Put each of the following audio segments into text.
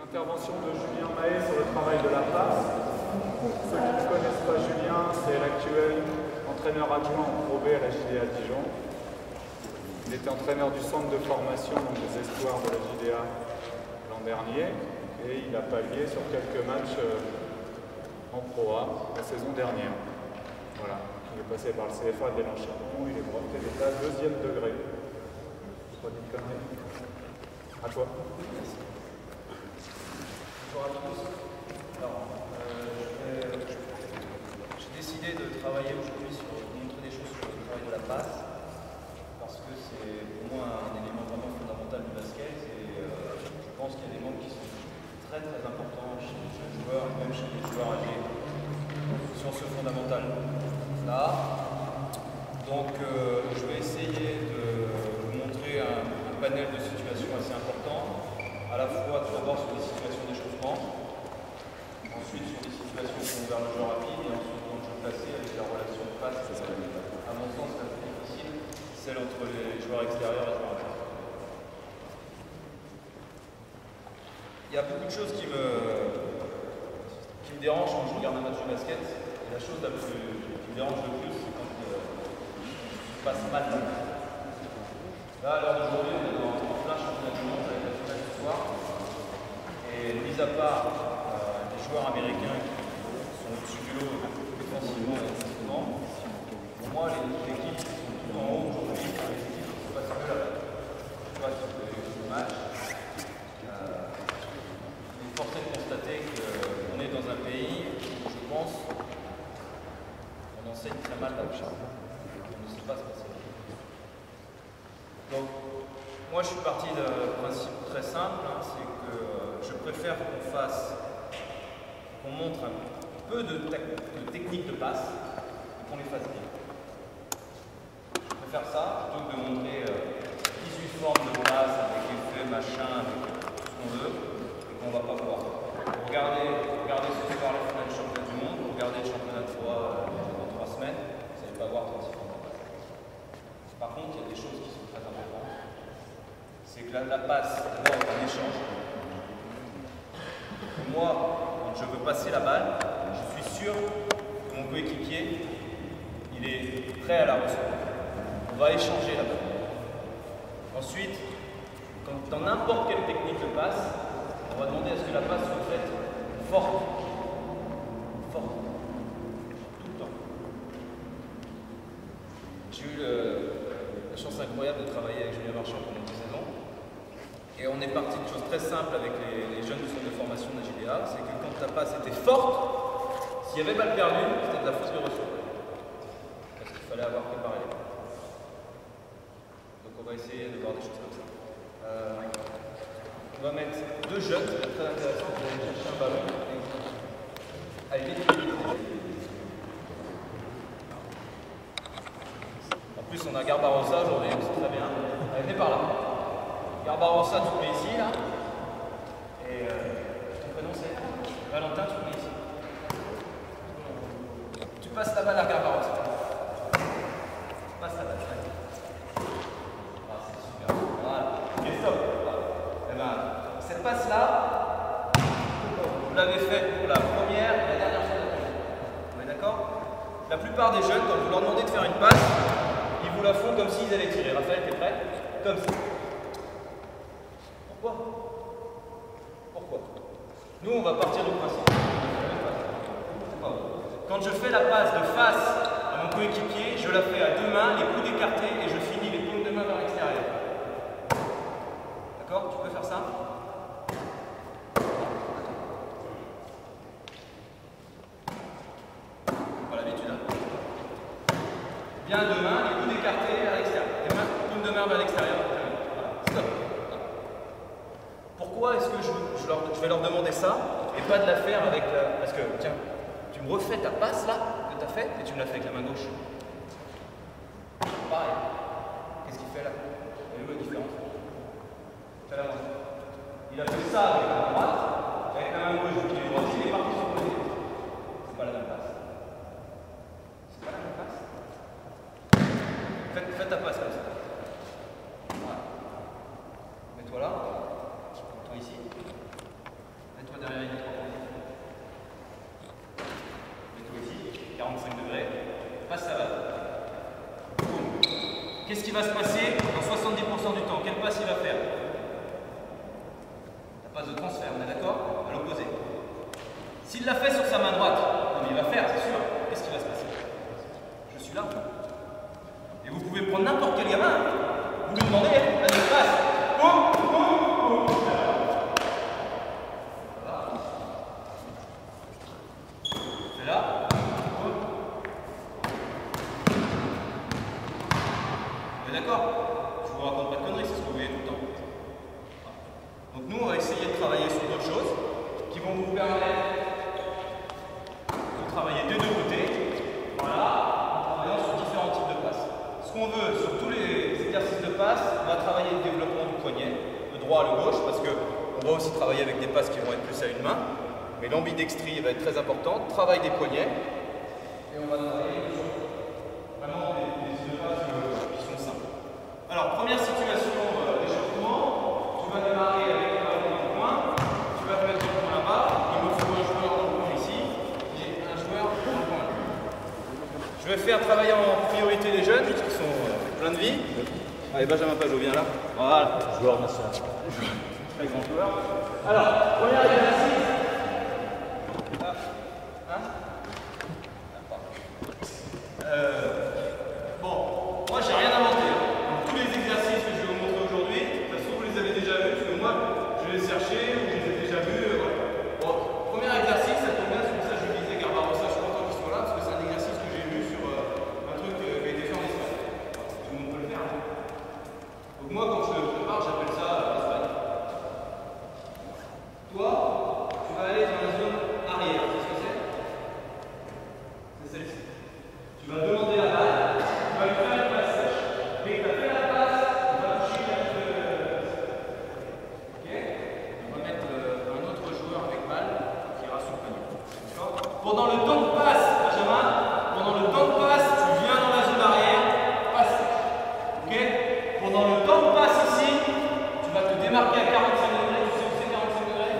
Intervention de Julien Mahé sur le travail de la passe. Ceux qui ne connaissent pas Julien, c'est l'actuel entraîneur adjoint en Pro B à la JDA Dijon. Il était entraîneur du centre de formation, donc des espoirs de la JDA l'an dernier, et il a pallié sur quelques matchs en Pro A la saison dernière. Voilà, il est passé par le CFA de l'Élan-Charbon, il est breveté d'État 2e degré. Je pas dit de conneries. À toi. Bonjour à tous. Alors, j'ai décidé de travailler aujourd'hui sur montrer des choses sur le travail de la passe, parce que c'est pour moi un élément vraiment fondamental du basket et je pense qu'il y a des membres qui sont très importants chez les jeunes joueurs et même chez les joueurs âgés sur ce fondamental-là. Donc je vais essayer de vous montrer un panel de situations assez important, à la fois tout d'abord sur des situations d'échauffement, ensuite sur des situations qui vont vers le jeu rapide, et ensuite dans le jeu placé avec la relation de passe, à mon sens la plus difficile, celle entre les joueurs extérieurs et les joueurs intérieurs. Il y a beaucoup de choses qui me dérangent quand je regarde un match de basket, et la chose qui me dérange le plus, c'est quand il passe mal. Là, à l'heure d'aujourd'hui, on est en plein championnat du monde avec la finale du soir. Et mis à part les joueurs américains qui sont au-dessus du lot défensivement et offensivement, pour moi, les équipes qui sont tout en haut aujourd'hui, les équipes qui se passent mieux là-bas. Je vois sur le match, il est forcé de constater qu'on est dans un pays où, je pense, on enseigne très mal la charge. On ne sait pas se passer. Donc, moi je suis parti d'un principe très simple, hein, c'est que je préfère qu'on montre un peu de technique de passe et qu'on les fasse bien. Je préfère ça plutôt que de montrer 18 formes de passe avec effet, machin, avec tout ce qu'on veut et qu'on ne va pas voir. Regardez ce soir les finales du championnat du monde, regardez le championnat de Troyes dans 3 semaines, vous n'allez pas voir 36 formes de passe. Par contre, il y a des choses qui sont très importantes. C'est que la passe, d'abord, est un échange. Moi, quand je veux passer la balle, je suis sûr que mon coéquipier, il est prêt à la recevoir. On va échanger la balle. Ensuite, dans n'importe quelle technique de passe, on va demander à ce que la passe soit faite forte. Forte. Tout le temps. J'ai eu la chance incroyable de travailler avec Julien Marchand pendant 10 saisons. Et on est parti de choses très simples avec les jeunes du centre de formation de la JDA, c'est que quand ta passe était forte, s'il y avait balle perdue, c'était de la fausse de ressources. Parce qu'il fallait avoir préparé les balles. Donc on va essayer de voir des choses comme ça. On va mettre 2 jeunes, ça va être très intéressant, pour aller chercher un ballon. Allez, vite, vite, vite. En plus, on a Garbarossa aujourd'hui, donc c'est très bien. Allez, venez par là. Garbarossa, tu mets ici, là. Et ton prénom, c'est Valentin, tu mets ici. Tu passes la balle à Garbarossa. Passe la balle. Ah, c'est super. Voilà. Et stop. Et ben, cette passe-là, vous l'avez faite pour la première et la dernière fois de la journée. On est d'accord? La plupart des jeunes, quand vous leur demandez de faire une passe, ils vous la font comme s'ils allaient tirer. Raphaël, t'es prêt? Comme ça. Pourquoi? Nous, on va partir du principe. Quand je fais la passe de face à mon coéquipier, je la fais à 2 mains, les coudes écartés, et je finis les paumes de main vers l'extérieur. D'accord? Tu peux faire ça? Voilà, l'habitude. Bien 2 mains, les coudes écartés à l'extérieur. Les mains, paumes de main vers l'extérieur. Voilà. Stop. Pourquoi est-ce que je vais leur demander ça et pas de la faire avec la... Parce que, tiens, tu me refais ta passe là, que tu as faite, et tu me la fais avec la main gauche. Pareil. Qu'est-ce qu'il fait là? Vous voyez où la différence? Il a fait ça avec la main droite, avec la main gauche, il est droit, il est parti sur le côté. C'est pas la même passe. C'est pas la même passe. Faites ta passe comme ça. Voilà. Mets-toi là. Toi ici. qu'est-ce qui va se passer dans 70% du temps? Quelle passe il va faire? La passe de transfert, on est d'accord? À l'opposé. S'il l'a fait sur sa main droite, comme il va faire, c'est sûr, qu'est-ce qui va se passer? Je suis là. Et vous pouvez prendre n'importe quel gamin, vous lui demandez, la passe. C'est là. On est d'accord? Je vous raconte pas de conneries, c'est ce que vous voyez tout le temps. Donc nous, on va essayer de travailler sur d'autres choses qui vont vous permettre de travailler des deux côtés. Voilà, en travaillant sur différents types de passes. Ce qu'on veut sur tous les exercices de passe, on va travailler le développement du poignet, le droit à le gauche, parce qu'on va aussi travailler avec des passes qui vont être plus à une main. Mais l'ambidextrie va être très importante, travail des poignets. Et on va travailler sur vraiment des types de passes qui sont simples. Alors, première situation d'échauffement, tu vas démarrer avec le ballon dans le coin, tu vas te mettre le point là-bas, il me faut un joueur dans le coin ici, et un joueur dans le coin là. Je vais faire travailler en priorité les jeunes, qui sont pleins de vie. Allez, Benjamin Pajot, viens là. Voilà. Joueur national. Très grand joueur. Alors, premier exercice. Bon, moi j'ai rien inventé. Tous les exercices que je vais vous montrer aujourd'hui, de toute façon vous les avez déjà vus, parce que moi je les ai cherchés ou je les ai déjà vus. Voilà. Bon, premier exercice, ça tombe bien, c'est pour ça que je disais Garbarossa, je suis content qu'il soit là, parce que c'est un exercice que j'ai vu sur un truc qui a été fait en Espagne. Tout le monde peut le faire. Hein. Donc moi quand je le prépare, j'appelle ça l'Espagne. Toi, tu vas aller dans la zone arrière, c'est ce que c'est? C'est celle-ci. Tu vas demander la balle, tu vas lui faire une passe sèche. Dès que tu as fait la passe, tu vas toucher la ok? On va mettre un autre joueur avec balle qui ira sur le panier. Pendant le temps de passe, Benjamin, pendant le temps de passe, tu viens dans la zone arrière, passe sèche. Ok? Pendant le temps de passe ici, tu vas te démarquer à 45 degrés. Tu sais où c'est 45 degrés?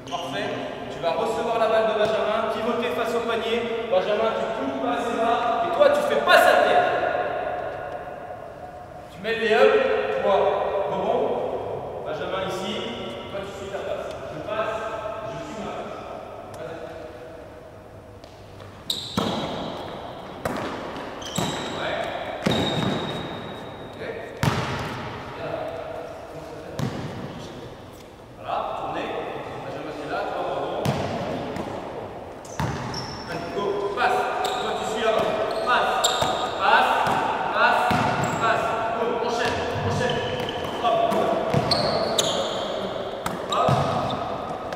Parfait. Tu vas recevoir la balle de Benjamin, pivoter face au panier. Benjamin, tu coupes pas assez bas, et toi, tu fais passe à terre. Tu mets les up, toi, rebond. Benjamin ici, toi, tu suis ta passe. Je passe, je suis ma passe. Vas-y. Ouais. Ok. Voilà, tournez. Benjamin, c'est là, toi, rebond. Go, passe, toi tu suis là-bas, passe, passe, passe, passe, go, enchaîne, enchaîne, hop, hop,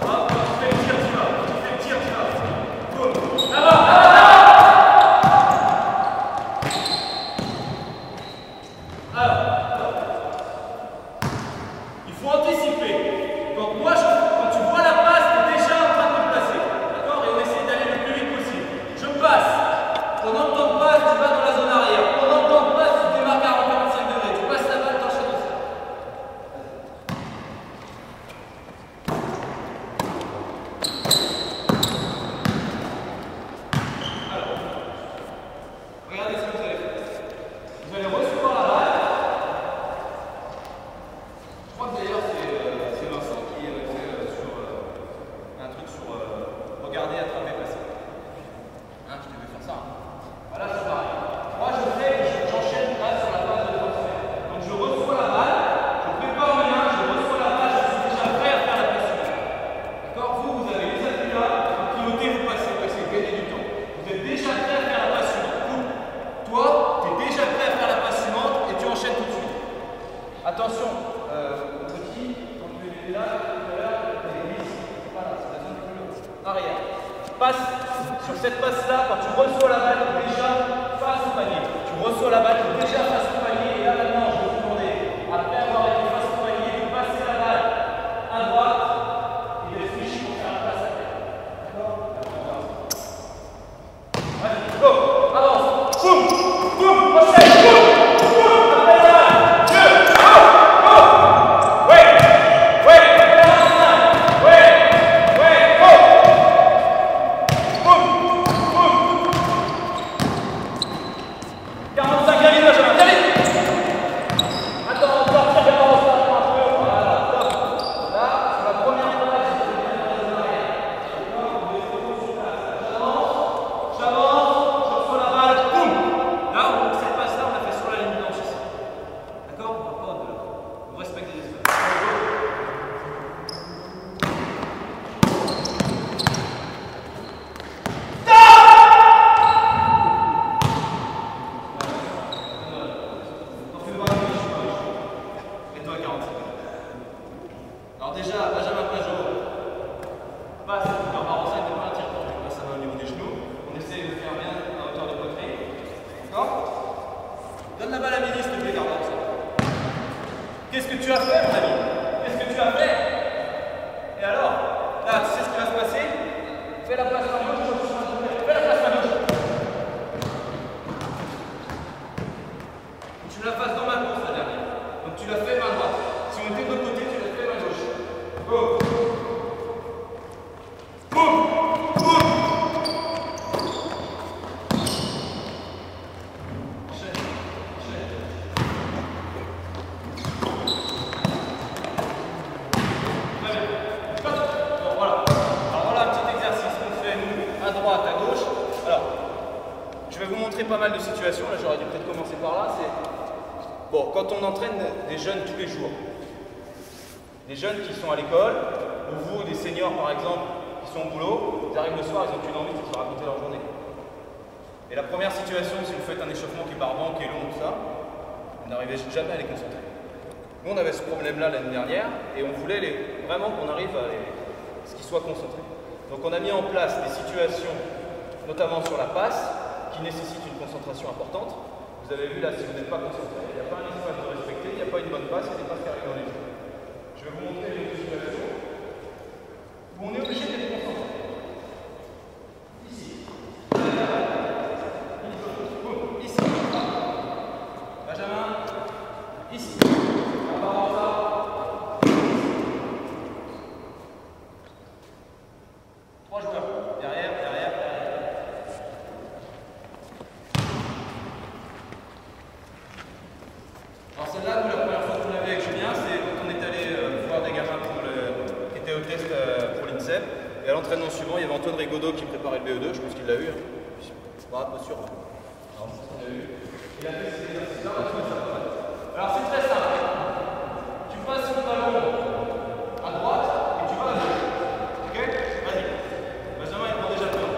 hop, tu fais le tir, tu vas, go, là-bas, alors, il faut anticiper, quand tu vois la passe, tu es déjà en train de te placer, d'accord, et on essaie d'aller le plus vite possible. Je passe. Pendant le temps de passe, tu vas dans la zone arrière. Pendant le temps de passe, tu te démarques à 45 degrés. Tu passes la balle, t'enchaînes aussi. Alors, regardez ce que vous allez faire. Vous allez recevoir la balle. Je crois que d'ailleurs c'est Vincent qui fait sur un truc sur regarder, attraper, passer. Hein, je devais faire ça. Hein. Voilà, c'est pareil. Moi, j'enchaîne là sur la phase de transfert. Donc, je reçois la balle, je prépare mes mains, je reçois la balle, je suis déjà prêt à faire la passe. D'accord? Vous avez les appuis là, vous pilotez, vous passez, vous essayez de gagner du temps. Vous êtes déjà prêt à faire la passe suivante. Cool. Toi, tu es déjà prêt à faire la passe suivante et tu enchaînes tout de suite. Attention, petit, quand tu es là, tout à l'heure, tu es glisse. Voilà, c'est la zone du culot. Arrière. Passe sur cette passe-là, quand tu reçois la balle, déjà face au panier. Tu reçois la balle, déjà face au panier, et là maintenant, je vais vous demander, après avoir été face au panier, de passer la balle à droite et de switch pour faire la passe à terre. D'accord? Vas-y, go, avance, boum, boum, enchaîne, boum, boum, après la balle, 2, go, go, ouais, ouais, avance, ouais, ouais, go. Boum, boum, Qu'est-ce que tu as fait, mon ami? Qu'est-ce que tu as fait? Et alors, là, tu sais ce qui va se passer? Fais la passe à gauche, fais la passe à gauche. Tu la fasses dans ma course, la dernière. Donc tu l'as fait main droite. Si on était de l'autre côté, tu l'as fait main gauche. Go! Boum! Boum! Pas mal de situations, là j'aurais dû peut-être commencer par là, c'est bon, quand on entraîne des jeunes tous les jours, des jeunes qui sont à l'école, ou vous, des seniors par exemple, qui sont au boulot, ils arrivent le soir, ils ont une envie de se raconter leur journée. Et la première situation, si vous faites un échauffement qui est barbant, qui est long, tout ça, vous n'arrivez jamais à les concentrer. Nous on avait ce problème-là l'année dernière, et on voulait vraiment qu'on arrive à ce qu'ils soient concentrés. Donc on a mis en place des situations, notamment sur la passe, qui nécessite une concentration importante. Vous avez vu là, si vous n'êtes pas concentré, il n'y a pas un espace de respecter, il n'y a pas une bonne passe, il y a des passes qui arrivent dans les jeux. Je vais vous montrer une situation où on est obligé d'être concentré. Ici. Ici. Benjamin. Ici. Trois joueurs. Derrière. Alors celle-là, la première fois qu'on l'avait avec Julien, c'est quand on est allé voir des gamins qui étaient au test pour l'INSEP. Et à l'entraînement suivant, il y avait Antoine Rigaudot qui préparait le BE2, je pense qu'il l'a eu. Pas sûr. Alors, je pense qu'il l'a eu. Il a fait cet exercice-là, alors c'est très simple. Tu passes le ballon à droite et tu vas à gauche. Ok? Vas-y. Benjamin, il prend déjà le ballon.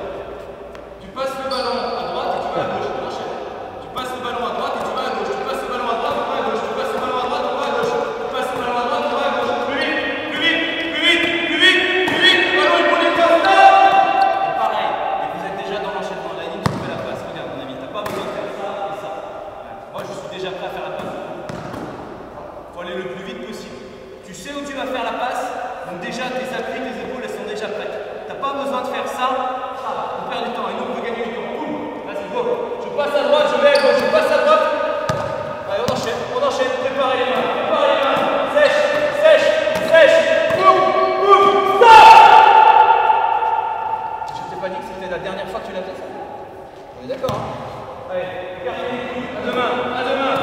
Tu passes le ballon à droite et tu vas à gauche. Enchaîne. Tu passes le ballon à droite et tu vas à gauche. Tu passes le ballon à droite et tu vas à gauche. Tu passes le ballon à droite et tu vas à gauche. Tu passes le ballon à droite et tu vas à gauche. Plus vite, plus vite, plus vite, plus vite, plus vite. Le ballon, il prend les passes. Et pareil. Et vous êtes déjà dans l'enchaînement de la ligne, tu fais la passe. Regarde, mon ami, tu n'as pas besoin de faire ça et ça. Moi, je suis déjà prêt à faire la passe. Il faut aller le plus vite possible. Tu sais où tu vas faire la passe, donc déjà tes appuis, tes épaules, elles sont déjà prêtes. Tu n'as pas besoin de faire ça, on perd du temps et nous on veut gagner du temps. Boum, vas-y, go. Je passe à droite, je vais à gauche, je passe à droite. Allez, on enchaîne, préparez les mains, sèche, sèche, sèche, boum, boum, stop. Je t'ai pas dit que c'était la dernière fois que tu l'as fait ça. On est d'accord, hein? Allez, regardez les coups, à demain, à demain.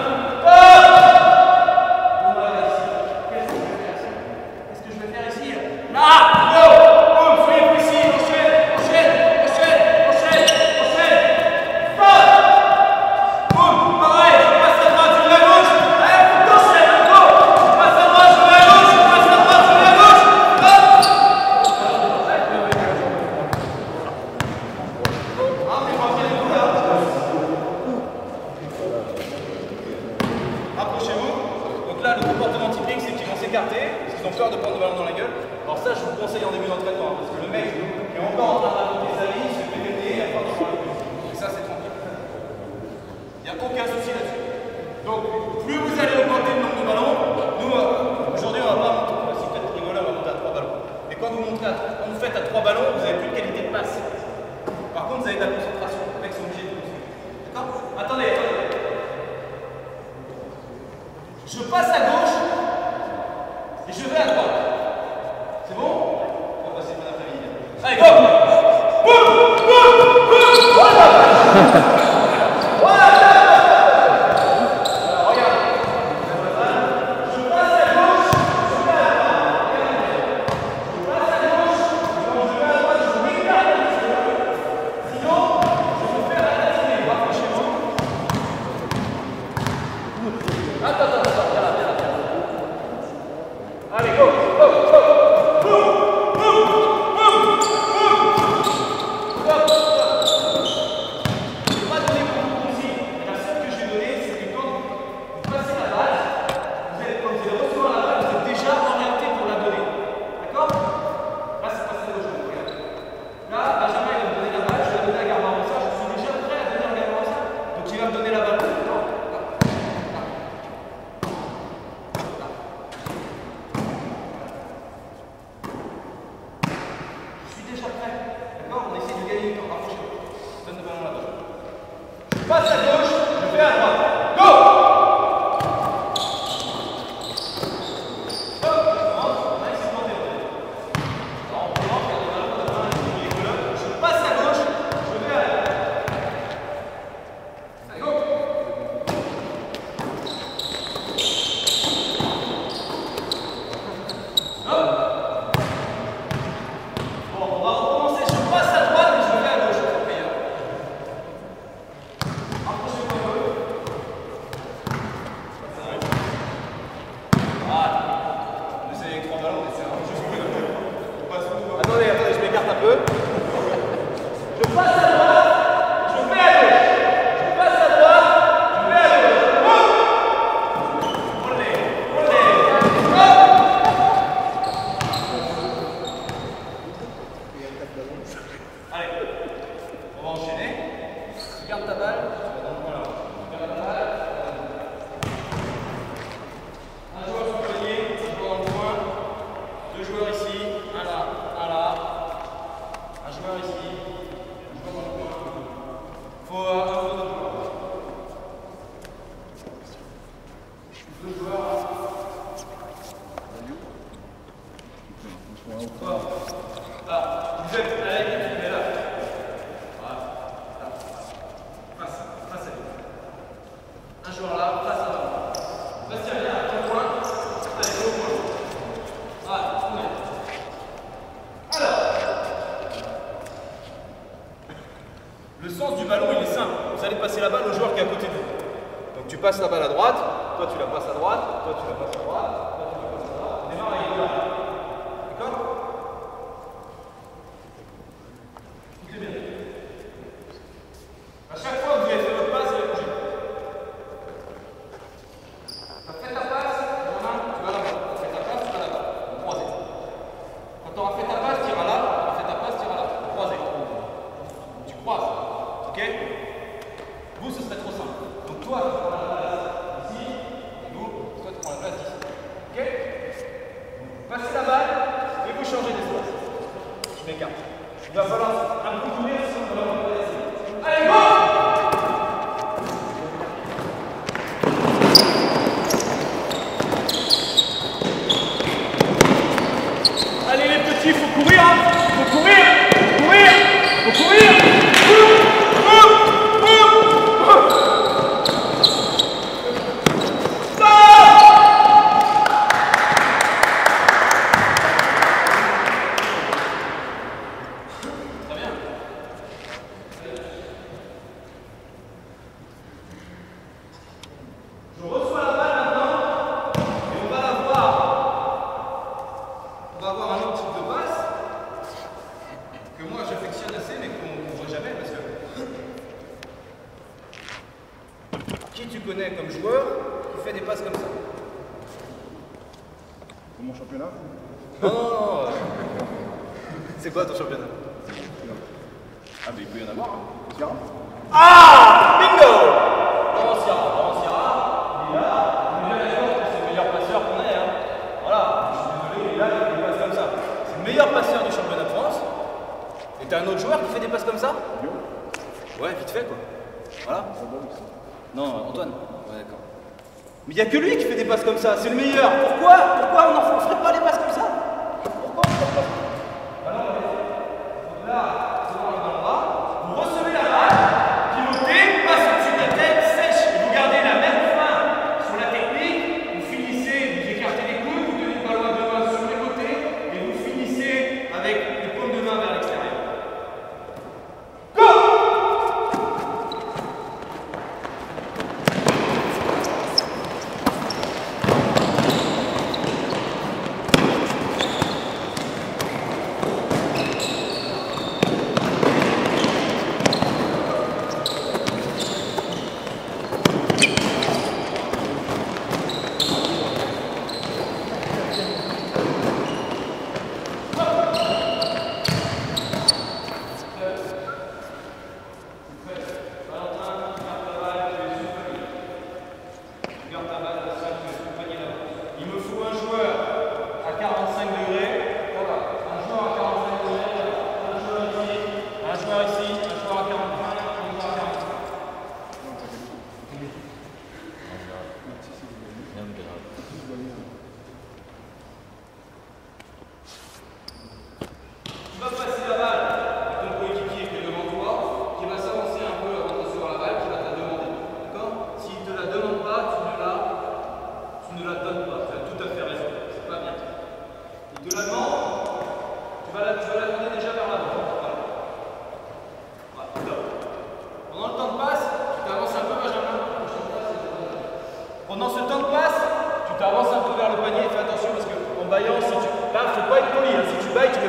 passe à gauche, je fais à droite. Go! Le sens du ballon, il est simple. Vous allez passer la balle au joueur qui est à côté de vous. Donc tu passes la balle à droite, toi tu la passes à droite, toi tu la passes à droite, toi tu la passes à droite. On démarre avec là. D'accord? Écoutez bien. À chaque fois que vous avez fait votre passe, vous allez bouger. Tu as fait ta passe, Romain, tu vas là-bas. Tu as fait ta passe, tu vas là-bas. Croisé. Quand tu auras fait ta passe, tu iras là. Tu auras fait ta passe, tu iras là. Croisé. Tu croises. Ok? Vous, ce serait trop simple. Donc toi, tu prends la place ici, et vous, toi, tu prends la place ici. Ok? Passez la balle et vous changez d'espace. Je m'écarte. Il va falloir un coup courir si on va pas laisser. Allez, go! Allez les petits, faut courir, hein! Faut courir! Faut courir! Faut courir! Qui tu connais comme joueur qui fait des passes comme ça? C'est mon championnat? Non, non, non. C'est quoi ton championnat? Ah, mais il peut y en avoir, hein. Ah! Bingo! Laurent Sierra, il est là. On est bien d'accord que c'est le meilleur passeur qu'on ait. Hein. Voilà, je suis désolé, il est là, il fait des passes comme ça. C'est le meilleur passeur du championnat de France. Et t'as un autre joueur qui fait des passes comme ça? Ouais, vite fait quoi. Voilà. Non, Antoine. Ouais, d'accord. Mais il n'y a que lui qui fait des passes comme ça, c'est le meilleur. Pourquoi on n'en ferait pas les passes comme ça? Pourquoi on ferait pas? Bah non, donc là, c'est dans le bras, vous recevez la balle, pilotez, passe au-dessus de la tête, sèche, et vous gardez la même main sur la technique, vous finissez, vous écartez les coudes, vous donnez le ballon à deux mains sur les côtés, et vous finissez avec les paumes de main vers l'extérieur.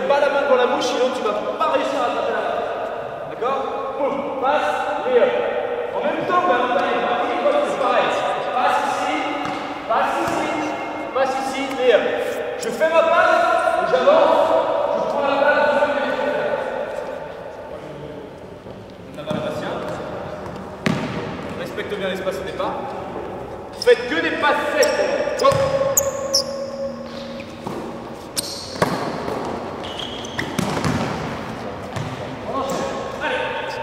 pas la main dans la bouche, sinon tu vas pas réussir à attraper la balle. D'accord? Boum, passe, layup. En même temps, Valentin, c'est pareil. Passe ici, layup. Je fais ma passe, j'avance, je prends la balle, je fais mes effets. On a mal à Bastien. Respecte bien l'espace au départ. Faites que des passes sèches. Go.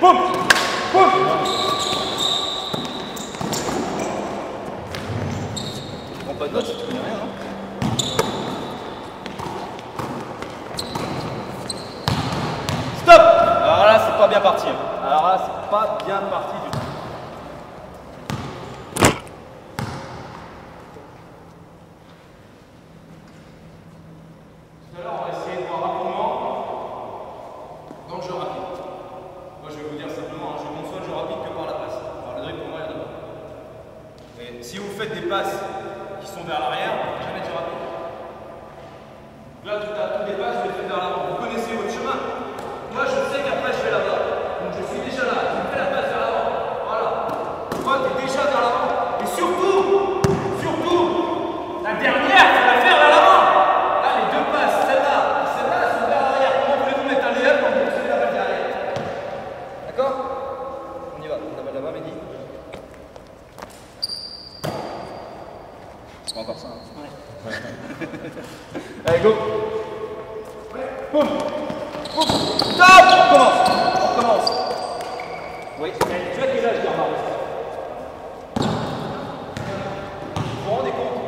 Boum! Boum! Tu prends pas de notes si tu connais rien, hein? Stop! Alors là, c'est pas bien parti. Alors là, c'est pas bien parti du tout. Tout à l'heure, on va essayer de voir rapidement dans le jeu rapide. Moi, je vais vous dire simplement, je ne conçois le jeu rapide que par la passe. Alors, le dribble, pour moi, il y en a pas. Mais si vous faites des passes qui sont vers l'arrière, jamais de jeu rapide. Là, toutes les passes, je les fais vers l'avant. Vous connaissez votre chemin. Moi, je sais qu'après, je vais là-bas. Donc, je suis déjà là. Je fais la passe vers l'avant. Voilà. Toi, tu es déjà vers l'avant. Et surtout, la dernière, tu vas la faire vers l'avant. Là, les deux passes, celle-là sont vers l'arrière. Comment voulez-vous mettre un layup quand vous recevez la balle derrière? D'accord? On y va. On a la balle là-bas, Mehdi. C'est pas encore ça. Hein. Ouais. Allez, go. Boum. Boum. Stop. On recommence. Oui. Tu as quel âge, Bernard? Vous vous rendez compte?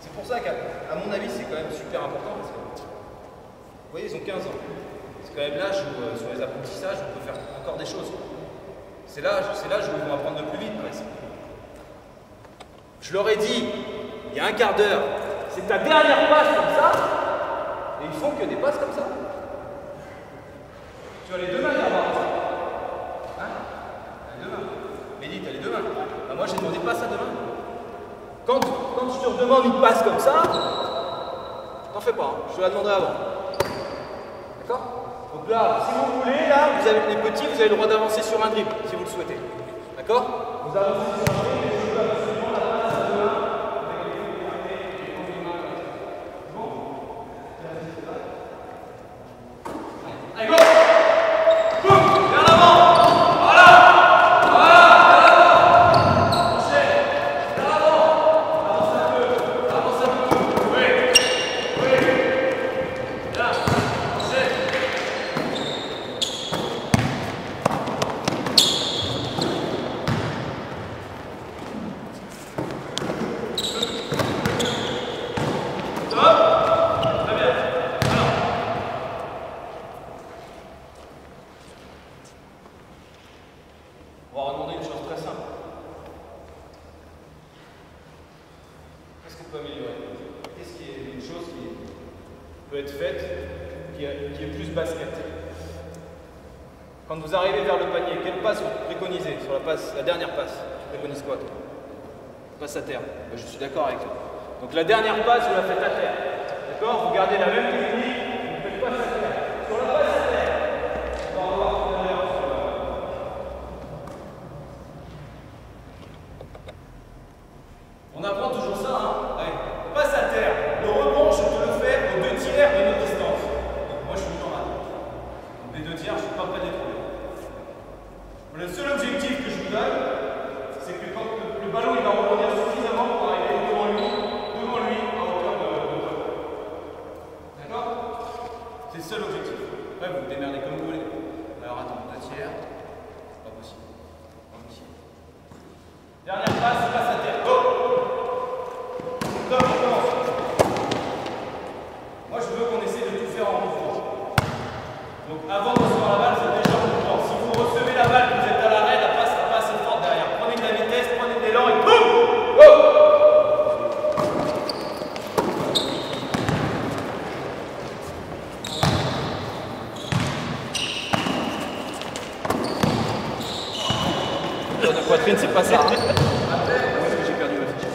C'est pour ça qu'à mon avis, c'est quand même super important. Parce que, vous voyez, ils ont 15 ans. C'est quand même l'âge où, sur les apprentissages, on peut faire encore des choses. C'est l'âge où ils vont apprendre le plus vite, presque. Je leur ai dit, il y a un quart d'heure, c'est ta dernière passe comme ça, et ils font que des passes comme ça. Tu as les deux mains, Bernard. Hein? Les deux mains. Mehdi, tu as les deux mains. Bah, moi, j'ai demandé pas ça deux mains. Quand je te redemande une passe comme ça, t'en fais pas, hein. Je te la demanderai avant. D'accord? Donc là, si vous voulez, là, vous avez les petits, vous avez le droit d'avancer sur un dribble, si vous le souhaitez. D'accord? Vous avancez sur un dribble et je vous donne absolument la passe à deux mains. Allez, go! Boum! Vers l'avant! Voilà! Voilà! Vers l'avant! Enchaîne! Vers l'avant! Avance un peu! Avance un peu! Oui! Oui! Bien! Enchaîne! Stop! Très bien! Alors! On va demander une chose très simple. Qu'est-ce qu'on peut améliorer? Qu'est-ce qui est une chose qui peut être faite, qui est plus basket? Quand vous arrivez vers le panier, quelle passe vous préconisez sur la dernière passe? Tu préconises quoi, toi? Passe à terre. Ben, je suis d'accord avec toi. Donc la dernière passe, vous la faites à terre. D'accord? Vous gardez la même technique, vous faites passe à terre. Sur la passe à terre, on va revoir tout à l'heure sur la... On apprend toujours ça, hein? Ouais. Passe à terre. Le rebond, je te le fais aux 2 tiers de notre distance. Donc moi, je suis toujours là. Donc les 2 tiers, je ne suis pas prêt de les trouver. Le seul objectif que je vous donne, c'est que quand le ballon il va rebondir suffisamment pour arriver devant lui à hauteur de toi. D'accord? C'est le seul objectif. Après, vous vous démerdez comme vous voulez. Alors attends, 2 tiers. Pas possible. Pas possible. Dernière passe, passe à terre. Go! Stop, on commence. Moi, je veux qu'on essaie de tout faire en mouvement. Donc, avant de recevoir la balle, c'est déjà en mouvement. Si vous recevez la balle, vous êtes à l'arrêt, la passe n'est pas assez forte derrière. Prenez de la vitesse, prenez de l'élan et boum! Go! La poitrine, c'est pas ça. Où est-ce que j'ai perdu ma fiche?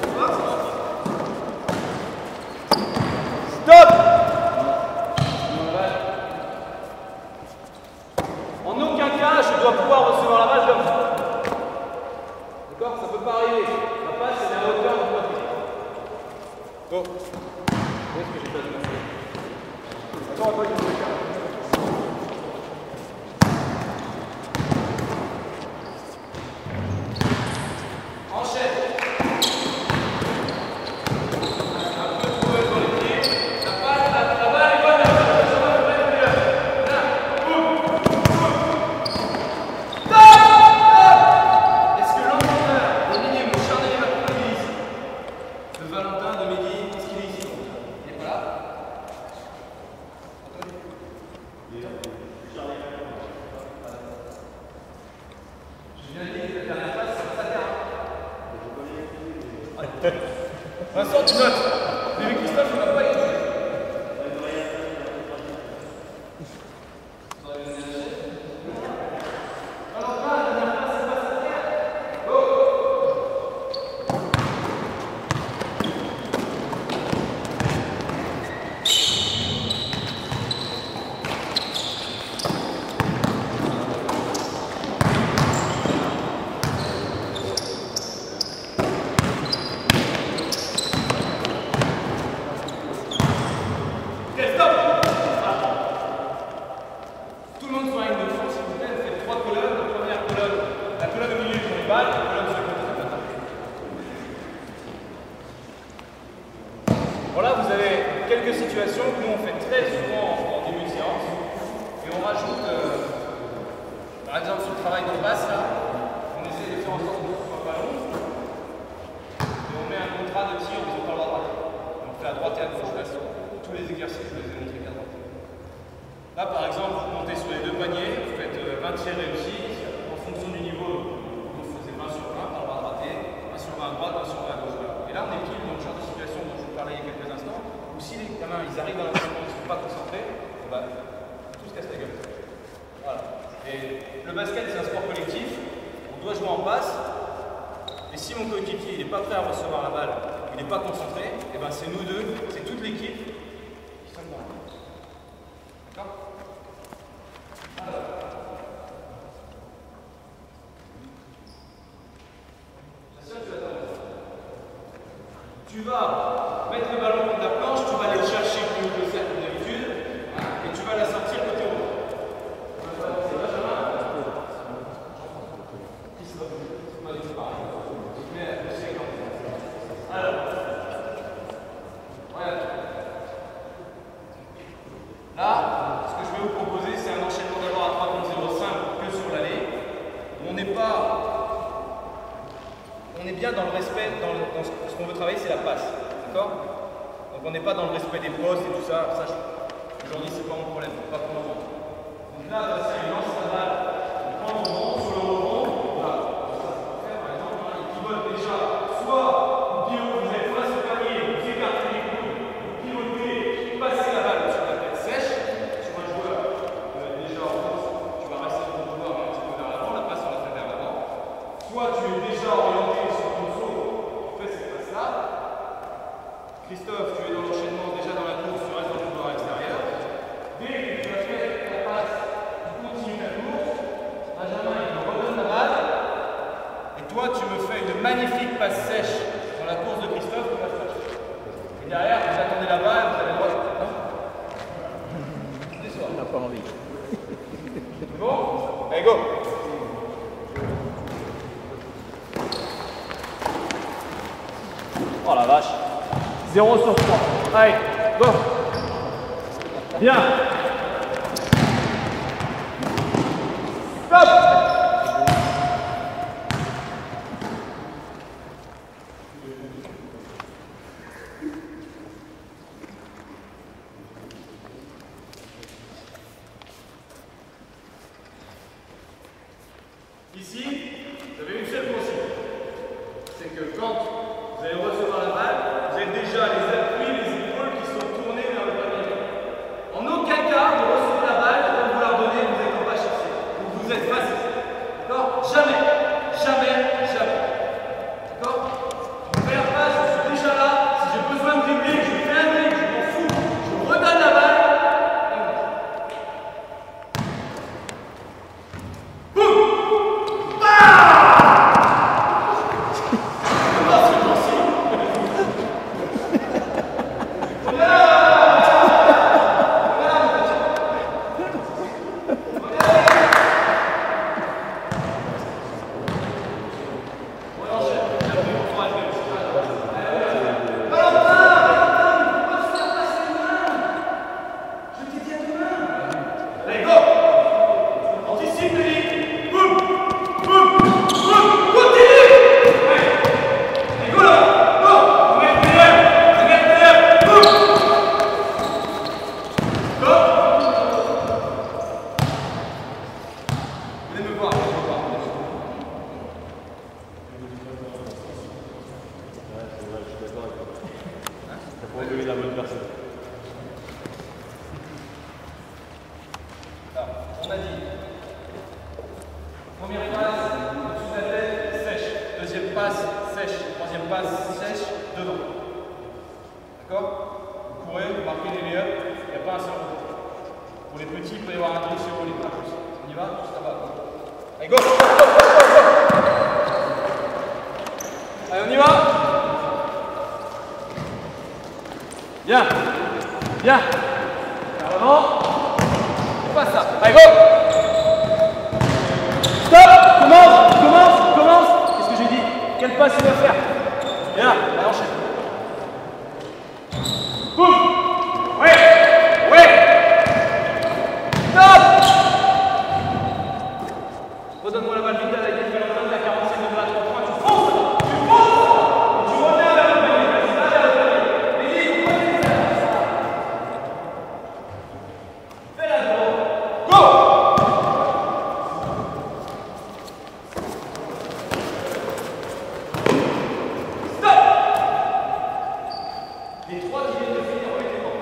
Stop! Vincent, tu notes. Mais Christophe, il va pas y jouer. Voilà, vous avez quelques situations que nous on fait très souvent en début de séance. Et on rajoute, par exemple sur le travail de passe, là, on essaie de faire en sorte que ce soit pas long. Et on met un contrat de tir où on parle à droite. On fait à droite et à gauche. Là, tous les exercices, je les ai montrés qu'à droite. Là, par exemple, vous montez sur les deux paniers, vous faites 20 tirs réussis. En fonction du niveau, vous faisiez 20 sur 20, par droite raté, 1 sur 20 à droite, 1 sur 20 à gauche. Et là, on est pile dans le genre de situation dont je vous parlais il y a quelques instants, où si les gamins ils arrivent dans l'entraînement, ils ne sont pas concentrés, on va tout se casse la gueule. Voilà. Et le basket, c'est un sport collectif, on doit jouer en passe, et si mon coéquipier n'est pas prêt à recevoir la balle, il n'est pas concentré, et ben c'est nous deux, c'est toute l'équipe qui sommes dans la balle. D'accord? Tu vas mettre le ballon contre la planche, tu vas aller le chercher plus haut que ça comme d'habitude, et tu vas la sortir côté haut. C'est Benjamin. Alors, voilà. Là, ce que je vais vous proposer, c'est un enchaînement d'abord à 3 contre 0 simple que sur l'allée. On n'est pas. On est bien dans le respect, dans ce qu'on veut travailler, c'est la passe. D'accord? Donc on n'est pas dans le respect des postes et tout ça. Aujourd'hui, c'est pas mon problème, pas pour le moment. Donc là, c'est une lance la balle. On prend le rebond, sur le rebond, voilà. Ça peut faire par exemple, il pivote déjà. Soit vous pivotez, vous êtes face au panier, vous écartez les coudes, vous pivotez, passez la balle sur la tête sèche. Sur un joueur déjà en France, tu vas rester dans ton joueur un petit peu vers l'avant, la passe on la fait vers l'avant. Soit tu es déjà orienté. Christophe, tu es dans l'enchaînement, déjà dans la course, tu restes dans le couloir extérieur. Dès que tu as fait ta passe, tu continues ta course. Benjamin, il te redonne la balle. Et toi, tu me fais une magnifique passe sèche dans la course de Christophe. Et derrière, vous attendez la balle, vous allez droit. On n'a pas envie. C'est bon? Allez, go! Oh la vache. 0 sur 3. Allez, go. Bien. Stop. Ici, vous avez une seule consigne. C'est que quand vous allez recevoir la balle, vous avez déjà les appuis, les épaules qui sont tournées vers le panier. En aucun cas, vous recevez la balle, quand vous la redonnez, vous n'êtes pas cherché. Vous êtes facile. D'accord? Jamais. Jamais. Jamais. D'accord? Je fais la passe, je suis déjà là. Si j'ai besoin de dribbler, je fais un dribble, je m'en fous. Je redonne la balle. Oui, la bonne personne. Alors, on a dit, première passe, au-dessus de la tête, sèche. Deuxième passe, sèche. Troisième passe, sèche, devant. D'accord? Vous courez, vous marquez les layups, il n'y a pas un seul retour. Pour les petits, il peut y avoir un dribble sur vos lignes. On y va? Juste là-bas. Allez, go! Allez, on y va! Bien. Bien. Vers l'avant. C'est pas ça. Allez, go! Stop. Commence. Qu'est-ce que j'ai dit? Quelle passe il va faire? Bien. Allez, enchaîne. Boum. Ouais. Stop. Redonne-moi la balle vite avec les ballons à 45 de la 3 points. Tu fonces! Tu reviens vers le panier. Vas-y, va vers le panier. Vas-y, pourquoi tu fais ça? Fais la balle. Go! Stop! Les trois qui viennent de finir, remettez-moi.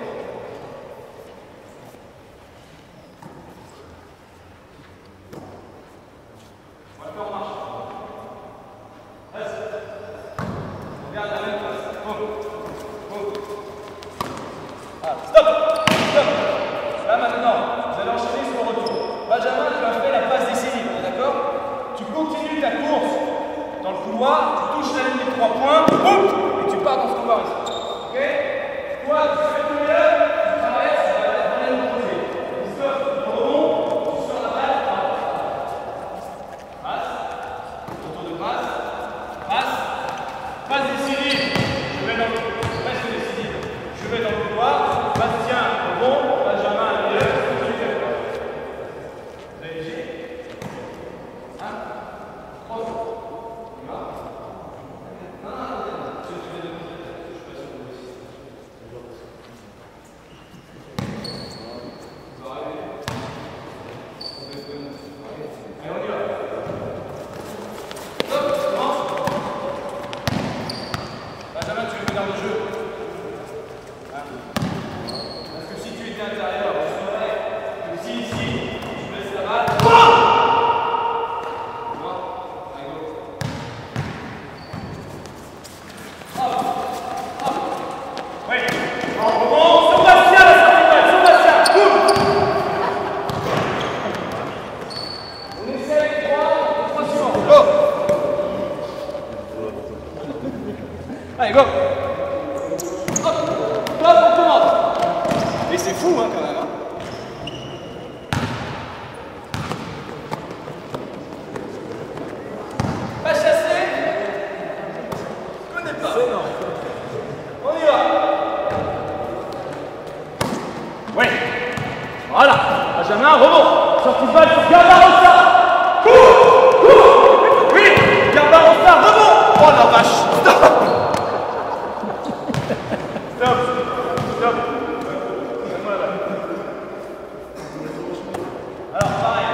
On va le faire en marche. Vas-y. Regarde la même place. Boum. Ah, stop. Là maintenant, vous allez enchaîner sur le retour. Benjamin, tu as fait la passe décisive, d'accord? Tu continues ta course dans le couloir, tu touches la ligne des 3 points, boum, et tu pars dans ce couloir ici. Ok? Toi, tu fais ton meilleur, tu traverses, tu vas aller de l'autre côté. Christophe, tu rebond, tu sors la balle, passe, retour de passe, passe décisive, je vais dans le couloir, Bastien, rebond, Benjamin, à milieu, vous avez léger? 1, 3, on y va? Non, tu fais de côté, je suis pas sûr de vous aussi. Vous arrivez? Allez, on y va. Stop, commence. Benjamin, tu le mets dans le jeu. Parce que si tu étais intérieur, je saurais que si ici, je laisse la balle. Oui. Rebond, sur Bastien, la sortie de balle, sur Bastien. Boum. On essaye 3 suivants. Go. Allez, go. Hop, on commence. Mais c'est fou, hein, quand même. Hein. Pas chassé. Je connais pas. C'est non. On y va. Ouais. Voilà. Benjamin, rebond. Sortie de balle sur Garbarossa. Cours. Oui. Garbarossa, rebond. Oh la vache. Stop. Alors pareil,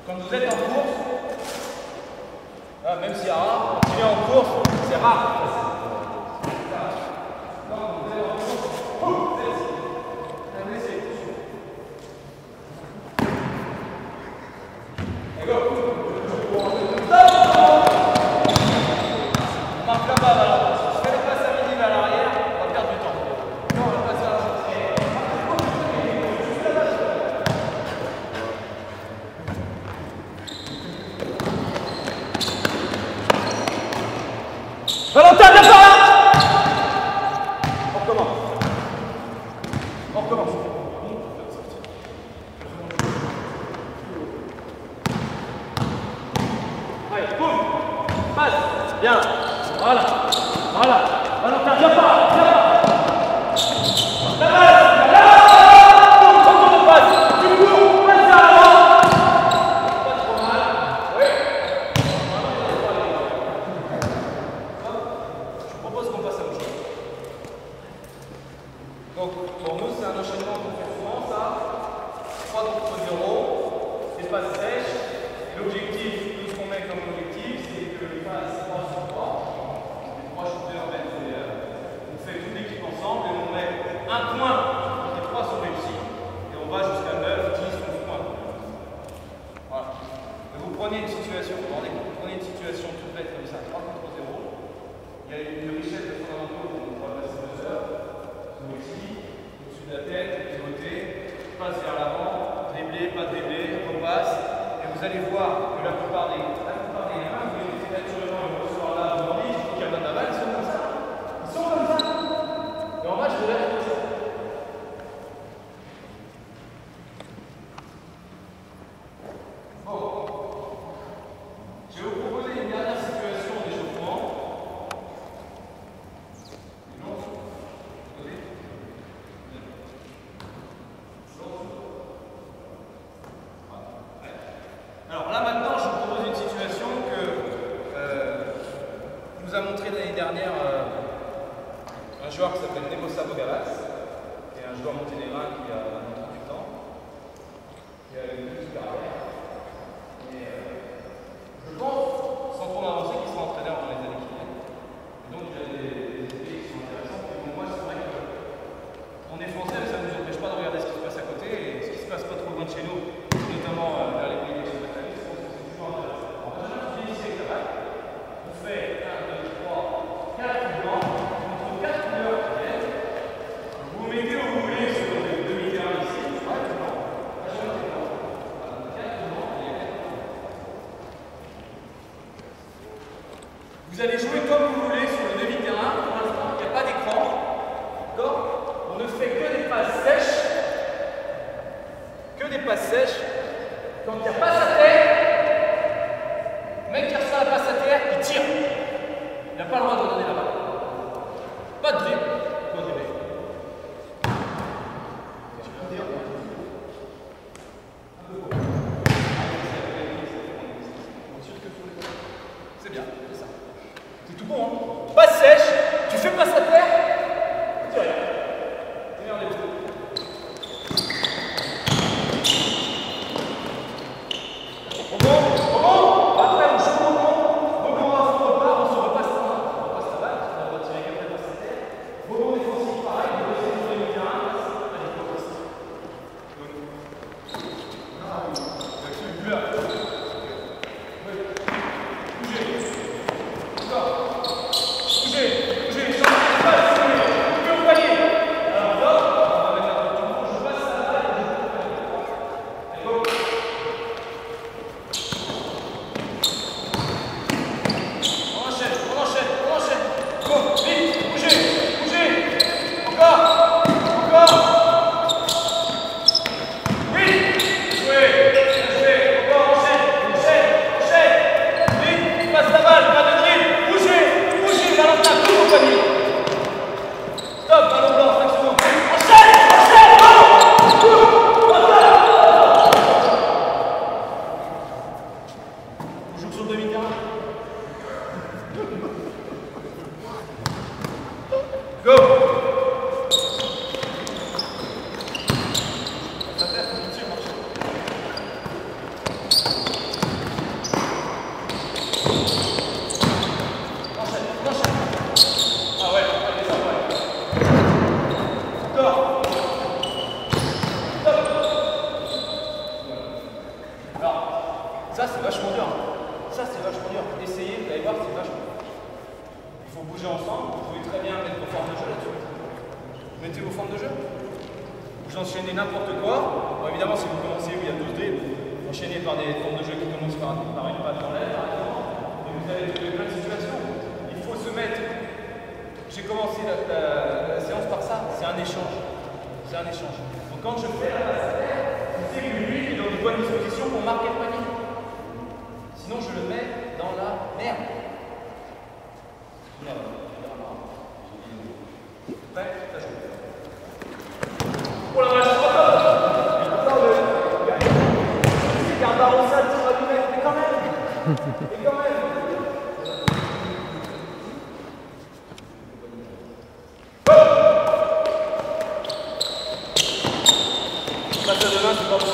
quand vous êtes en course, même s'il y a rare, continuer en course, c'est rare. Quand vous êtes en course, et go. On marque la balle alors. Si je fais la passe à midi à l'arrière, on va perdre du temps. Non, on va passer à la Valentin, viens par là. On recommence. Allez, boum. Passe. Bien. Voilà. Valentin, viens par là. La balle. Boum, retour de passe. Tu cours, passe vers l'avant. Pas trop mal. Oui. Je propose qu'on passe à autre chose. Donc, pour nous, c'est un enchaînement qu'on fait souvent, ça. 3 contre 0, c'est pas sèche. Et l'objectif, tout ce qu'on met comme objectif, c'est que les passes 3 sur 3. Les 3 shooters mettent prenez une situation, vous vous rendez compte, prenez une situation toute bête comme ça, 3 contre 0. Il y a une richesse de fondamentaux, on va passer 2 heures. Donc ici, au-dessus de la tête, pivoter, passe vers l'avant, dribbler, pas dribbler, repasse. Et vous allez voir que la plupart des mains, vous les mettez naturellement le ressort là, vous leur dites, il faut qu'il y a pas d'aval, ils sont comme ça. Ils sont comme ça. Et en match, je vous laisse comme ça. Je vais vous proposer une dernière situation d'échauffement. Alors là maintenant, je vous propose une situation que nous a montré l'année dernière un joueur qui s'appelle Nemosa Bogalas, qui est un joueur monténégrin qui a 38 ans, qui a une petite carrière. Et je pense, sans trop m'avancer, qu'il sera entraîneur dans les années qui viennent. Et donc il y a des idées qui sont intéressantes. Et pour moi, c'est vrai qu'on est français, mais ça ne nous empêche pas de regarder ce qui se passe à côté. Et ce qui se passe pas trop loin de chez nous, notamment vers les pays occidentalistes, je pense que c'est toujours intéressant. Alors, Benjamin, tu viens ici avec ta balle. On fait 1, 2, 3, 4 blancs. Entre 4 couleurs qui viennent. Vous vous mettez où vous voulez sur le demi-terrain ici. 4 blancs. Vous allez jouer comme vous voulez sur le demi-terrain. Pour l'instant, il n'y a pas d'écran. D'accord? On ne fait que des passes sèches. Que des passes sèches. Quand il n'y a pas sa terre, le mec qui reçoit la passe à terre, il tire. Il n'a pas le droit de donner la balle. Pas de dribble. Pas de dribble. C'est bien, c'est ça. C'est tout bon, hein? Passe sèche, tu fais passe à terre, tu tires rien. Démerdez-vous. Après, on joue au bon. Rebond à fond, repart, on se repasse la balle. On repasse la balle, parce qu'on va tirer qu'après passe à terre. Rebond défensif, pareil, on essaie de jouer le terrain. Allez, on passe. Ça c'est vachement dur. Ça c'est vachement dur. Essayez, vous allez voir, c'est vachement dur. Il faut bouger ensemble. Vous pouvez très bien mettre vos formes de jeu là-dessus. Mettez vos formes de jeu. Vous enchaînez n'importe quoi. Bon, évidemment, si vous commencez où il y a 12 dribbles, enchaînez par des formes de jeu qui commencent par une patte dans l'air, par exemple. Et vous allez trouver plein de situations. Il faut se mettre. J'ai commencé la séance par ça. C'est un échange. C'est un échange. Donc quand je fais la passe à terre, vous savez que lui est dans une bonne disposition pour marquer le panier. Sinon, je le mets dans la merde. Prêt? Ça joue. Oh la vache, c'est Garbarossa, tu vas lui mettre, mais quand même. Mais quand même. Passe à demain, c'est pas bon.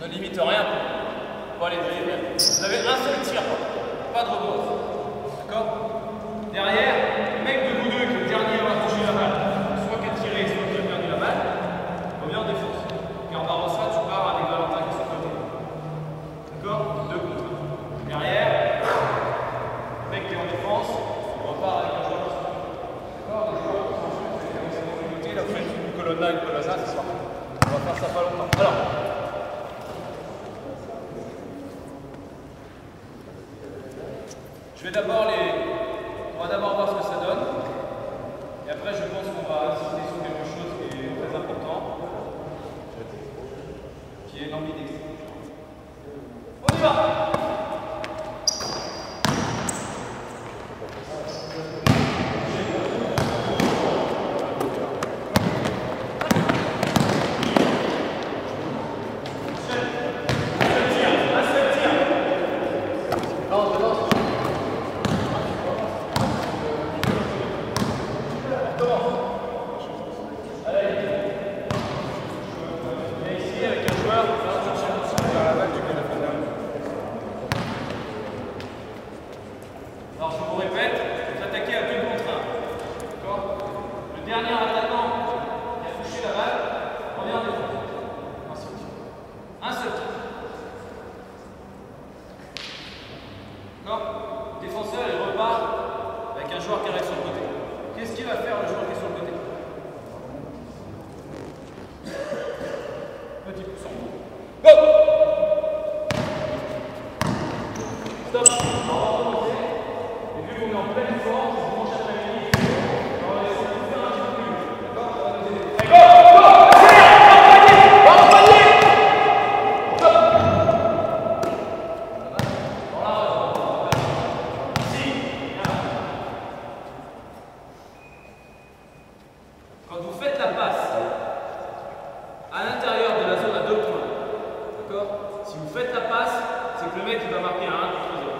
Ne limite rien pour aller dribbler. Vous avez un seul tir, pas de rebond. D'accord? Derrière, le mec de vous deux qui est le dernier à avoir touché la balle, soit qui a tiré, soit qui a perdu la balle, revient en défense. Et en Barbossa, tu pars avec Valentin qui est sur le côté. D'accord? 2 contre 1. Derrière, le mec qui est en défense, on repart avec un joueur qui est sur le côté. D'accord? Les joueurs qui sont ensuite, c'est de côté, là vous faites une colonne là, une colonne là, c'est ça. On va faire ça pas longtemps. Alors, je vais d'abord on va d'abord voir ce que ça donne. Et après, je pense qu'on va insister sur quelque chose qui est très important, qui est l'ambidextrité. On y va! Alors je vous répète, vous attaquez à 2 contre 1. D'accord? Le dernier attaquant qui a touché la balle revient en défense. Un seul tir. Un seul tir. D'accord? Le défenseur il repart avec un joueur qui arrive sur le côté. Qu'est-ce qu'il va faire le joueur qui est sur le côté? Petit coup sur le go! Stop! On est en pleine forme, je mange après la ligne. On va essayer de faire un petit peu plus. D'accord? Allez, go! Go! Accélère! Va en panier! Stop! Voilà. Ici. Quand vous faites la passe à l'intérieur de la zone à 2 points, d'accord? Si vous faites la passe, c'est que le mec il va marquer un 1 contre 0.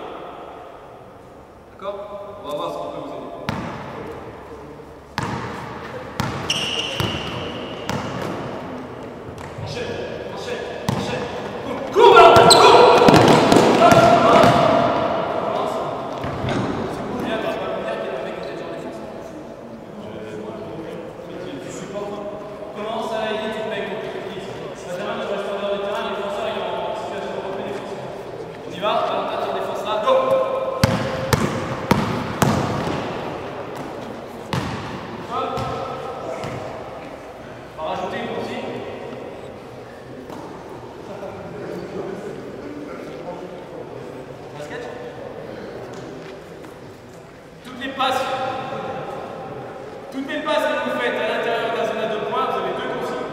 D'accord? On va voir ce qu'on peut vous aider. Enchaîne. Cours, Valentin, cours! Commence. Si vous voulez, pas me dire qu'il y a un mec qui est déjà en défense. Tu supportes. Commence à aider tout le mec. Ça sert à rien de rester en dehors du terrain, les défenseurs ils sont en situation de repli défensif. On y va, Valentin, tu défonceras. Go! Toutes les passes que vous faites à l'intérieur de la zone à 2 points, vous avez 2 consignes.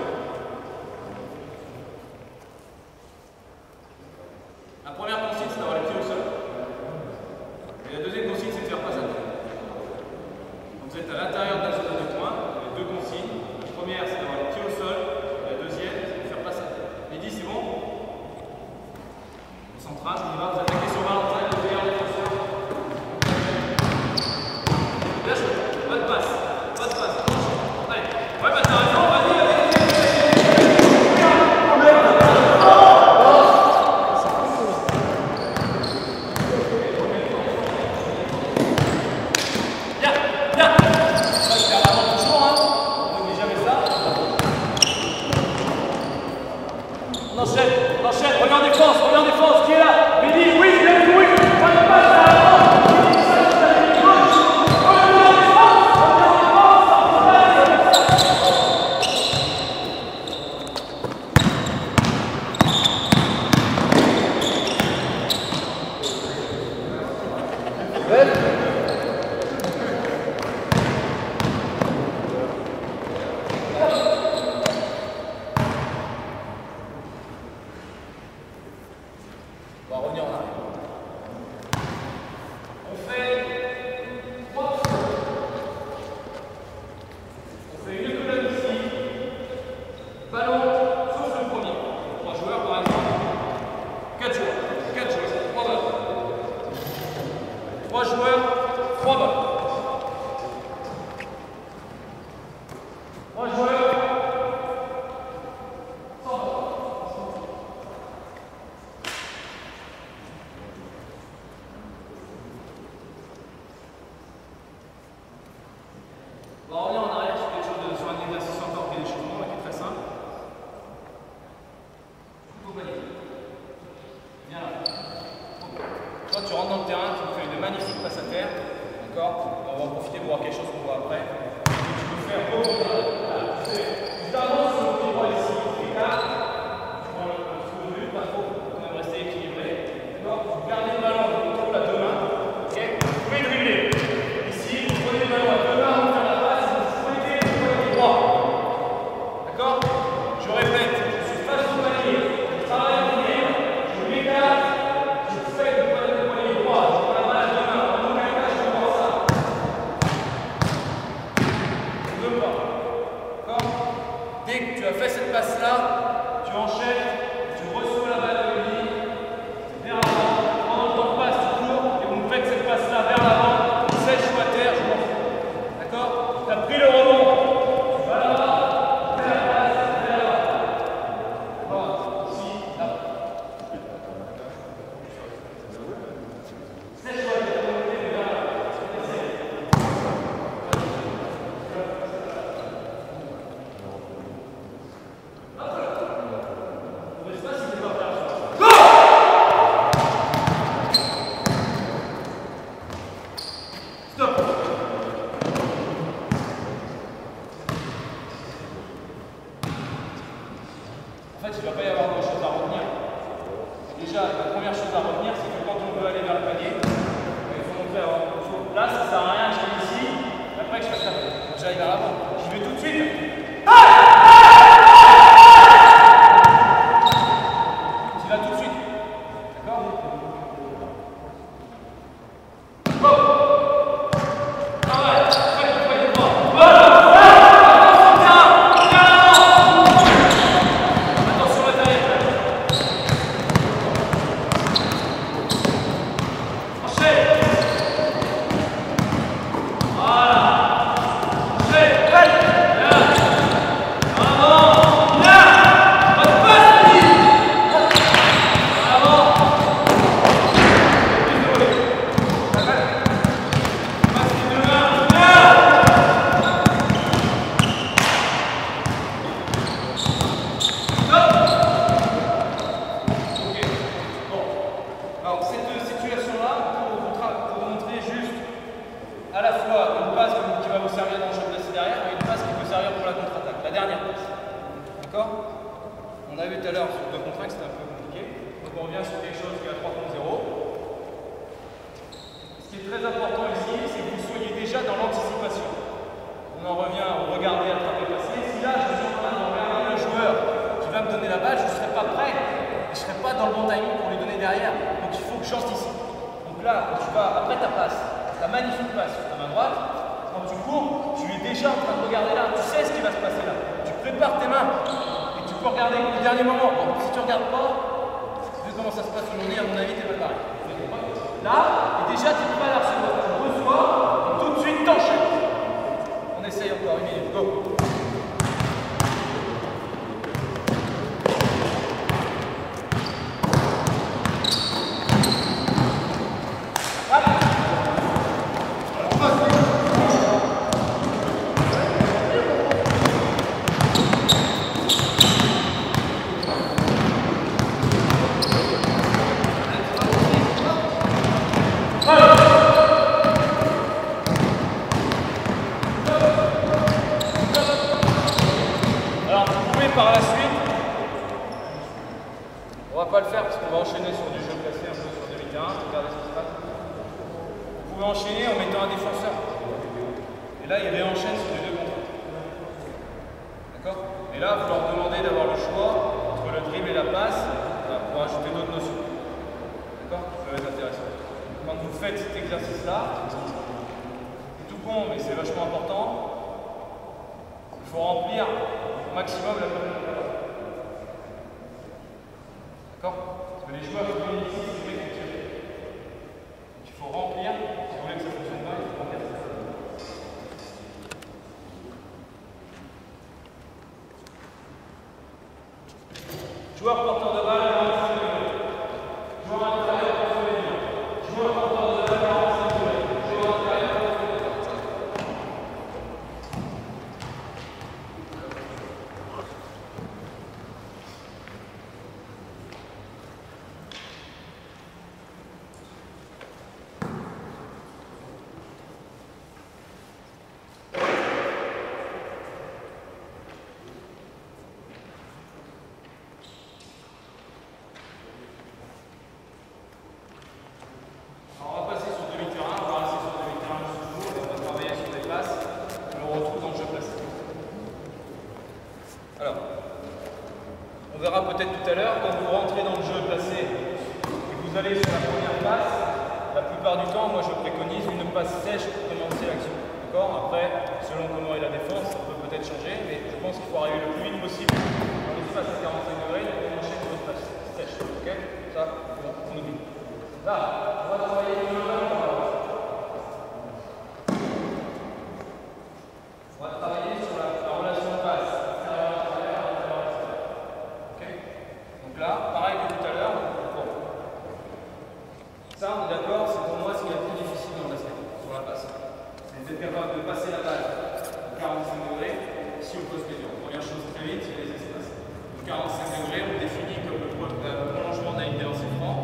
La première consigne, c'est d'avoir les pieds au sol. Et la deuxième consigne, c'est de faire passe à 2. Donc vous êtes à l'intérieur de la zone à 2 points, vous avez 2 consignes. La première, c'est d'avoir les pieds au sol. Et la deuxième, c'est de faire passe à 2. Mehdi, c'est bon? On s'entraîne, on y va, vous attaquez sur Valentin, le meilleur défenseur. Bien joué, bonne passe. Allez, ouais, bah t'as raison, vas-y. Bien. Ça se perd avant toujours, hein. On n'oublie jamais ça. On enchaîne, reviens en défense, qui est là? Mehdi, oui, oui, bonne passe à l'avant. On va revenir en arrière. On fait 3 sauts. On fait une colonne ici. Ballon, sauf le premier. 3 joueurs par exemple. 4 joueurs. 3 balles. 3 joueurs, 3 balles. 3 joueurs, 100 balles. D'accord? On va en profiter pour voir quelque chose qu'on voit après. Tu peux faire remonter. Tu t'avances sur le petit droit ici, tu écartes, tu prends le but, pas trop, pour même rester équilibré. D'accord? Vous gardez le ballon, vous contrôlez à deux mains. Ok? Vous pouvez dribbler. Ici, vous prenez le ballon à deux mains, vous faites la passe, vous fouettez le poignet droit. D'accord? Je répète, je suis face au panier, je travaille en ligne, je m'écarte, je fais le poignet droit, je prends la balle à deux mains. En aucun cas, je vois ça. Je ne veux pas. D'accord? Dès que tu as fait cette passe-là, tu enchaînes, tu reçois la balle de lui, vers l'avant, pendant le temps de passe, tu cours, et vous me faites cette passe-là vers l'avant, sèche ou à terre, je m'en fous. D'accord? Tu as pris le rebond, tu vas là-bas, fais la passe, vers là-bas. Voilà, ici, là. Sèche ou à terre, vers là. En fait, il ne va pas y avoir grand-chose à retenir. Déjà, la première chose à retenir, c'est que quand on veut aller vers le panier, il faut montrer avant. Là, ça ne sert à rien, je viens ici, et après je fais ça. J'arrive vers l'avant. J'y vais tout de suite. Tu vas tout de suite. D'accord? Alors, cette situation-là, pour vous montrer juste à la fois une passe qui va vous servir dans le jeu placé derrière et une passe qui peut servir pour la contre-attaque, la dernière passe. D'accord? On a vu tout à l'heure sur le 2 contre 1 que c'était un peu compliqué. Donc on revient sur quelque chose qui est à 3 contre 0. Ce qui est très important ici, c'est que vous soyez déjà dans l'anticipation. On en revient au regarder, attraper, passer. Si là, je suis en train de regarder le joueur qui va me donner la balle, je ne serai pas prêt. Et je ne serai pas dans le bon timing pour lui donner derrière. Donc il faut que j'anticipe. Donc là, quand tu vas, après ta passe, ta magnifique passe sur ta main droite, quand tu cours, tu es déjà en train de regarder là. Tu sais ce qui va se passer là. Tu prépares tes mains. Et tu peux regarder au dernier moment. Bon, si tu ne regardes pas, vu comment ça se passe aujourd'hui, à mon avis, tu n'es pas pareil. Là, et déjà, tu peux pas la recevoir. Tu reçois, et tout de suite, t'enchaînes. On essaye encore une minute. Go. Par la suite, on va pas le faire parce qu'on va enchaîner sur du jeu placé un peu sur demi-terrain. Regardez ce qui se passe. Vous pouvez enchaîner en mettant un défenseur. Et là, il réenchaîne sur du 2 contre 1. D'accord? Et là, vous leur demandez d'avoir le choix entre le dribble et la passe pour ajouter d'autres notions. D'accord? Ça va être intéressant. Quand vous faites cet exercice-là, c'est tout con, mais c'est vachement important. Il faut remplir au maximum la colonne. D'accord? Parce que les joueurs qui viennent ici, c'est vrai qu'ils tirent. Donc il faut remplir, si vous voulez que ça fonctionne pas, il faut remplir ça. Joueur porteur de balle, 45 km. Joueur intérieur, 45 km. Joueur porteur de balle, 45 km. Joueur intérieur, 45 km. allez sur la première passe, la plupart du temps, moi je préconise une passe sèche pour commencer l'action. D'accord? Après, selon comment est la défense, ça peut peut-être changer, mais je pense qu'il faut arriver le plus vite possible dans l'espace à 45 degrés et enchaîner sur une passe sèche. Ok? Ça, bon, on oublie. Là, on va travailler le main par là. On va travailler sur la relation de passe. Ok? Donc là, pareil que tout à l'heure. Bon. Ça, on est d'accord, c'est pour moi ce qui est le plus difficile dans le basket, sur la passe. C'est d'être capable de passer la balle à 45 degrés si on pose question. Première chose très vite, c'est les espaces. Donc 45 degrés, on définit comme le prolongement d'un des lancers francs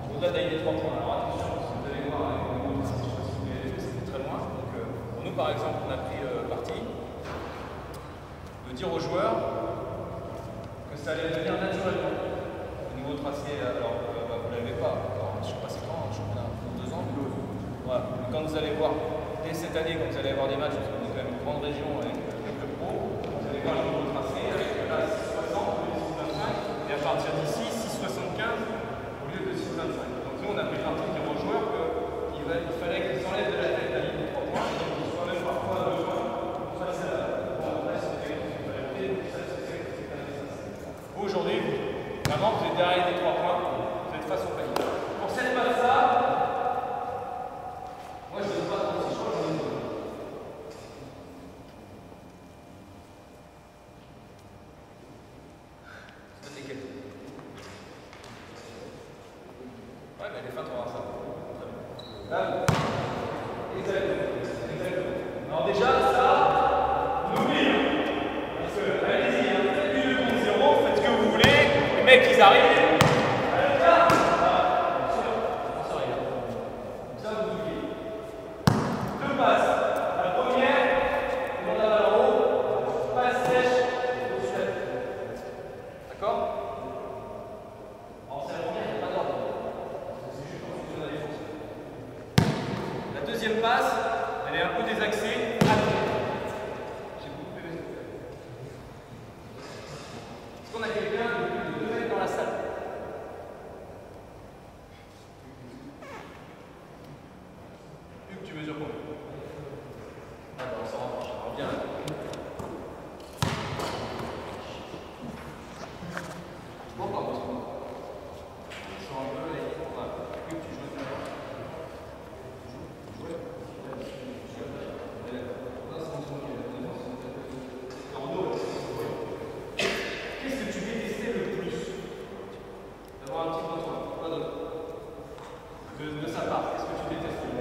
au-delà d'un des 3 points. Alors attention, si vous allez voir avec le mot, c'était très loin. Donc pour nous, par exemple, on a pris parti de dire aux joueurs que ça allait devenir naturellement. Au niveau tracé, alors vous ne l'avez pas, alors, je ne sais pas c'est quand, je crois dans 2 ans. Voilà. Quand vous allez voir, dès cette année, quand vous allez avoir des matchs, parce qu'on est quand même une grande région avec le club pro, vous allez voir le nouveau tracé avec là 6,60 au lieu de 6,25 et à partir d'ici 6,75 au lieu de 6,25. Donc nous on a pris parti de dire aux joueurs qu'il fallait qu'ils s'enlèvent de la tête la ligne des 3 points et donc qu'ils soient même parfois à 2 points pour passer la balle. Bon après c'est une fonctionnalité, donc ça c'est quand même ça. Aujourd'hui, vraiment vous êtes derrière les 3 points, vous êtes face au panier. Pour cette balle-là, moi, je ne sais pas trop si je crois que j'en ai une. C'est nickel. Ouais, mais les fins, tu auras ça. Là, exactement. Alors déjà, ça, on oublie. Parce que, allez-y, faites du 2 contre 0, faites ce que vous voulez. Les mecs, ils arrivent. Deuxième passe, elle est un peu désaxée. J'ai beaucoup aimé. Est-ce qu'on a quelqu'un de plus de 2 mètres dans la salle? Hugues, tu mesures combien? Ah bon, on s'en rapproche. Alors viens là. Bon, pas besoin. Ils sont un peu les. Voilà. Hugues, tu joues là. Qu'est-ce que tu détestais le plus? D'avoir un petit peu de toi, quoi d'autre? De sa part, qu'est-ce que tu détestais?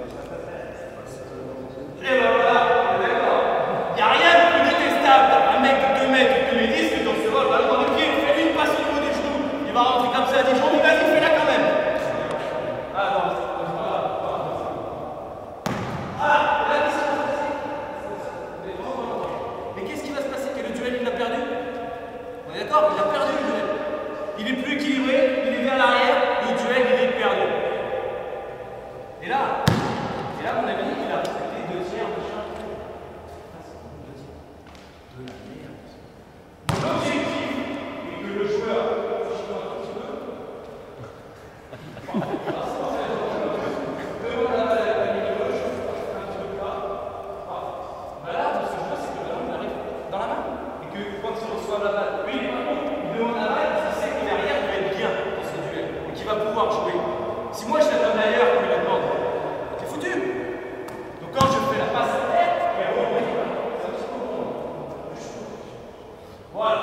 Et ben voilà, d'accord. Il n'y a rien de plus détestable. Un mec de 2 mètres, 2 m 10 que dans ce vol, va dans le pied, fais-lui une passe au niveau des genoux. Il va rentrer comme ça à Dijon, mais vas-y, fais-la quand même. Ah non, mais qu'est-ce qui va se passer? Que le duel il l'a perdu? On est d'accord? Il a perdu le duel. Il est plus équilibré, il est vers l'arrière, le duel il est perdu. Et là, mon ami, il a respecté 2 tiers de chien. De la merde. L'objectif est que le joueur, si je peux un petit peu, devant la balle à la ligne gauche, un petit peu plus bas. Là, ce que je veux, c'est que le ballon arrive dans la main. Et que quand il reçoit la balle, lui, il demande la balle, il sait que derrière, il va être bien dans ce duel. Et qu'il va pouvoir jouer. Si moi, je la donne ailleurs, qu'il la demande, t'es foutu. Donc quand je fais la passe à terre, c'est un petit peu bon. Voilà.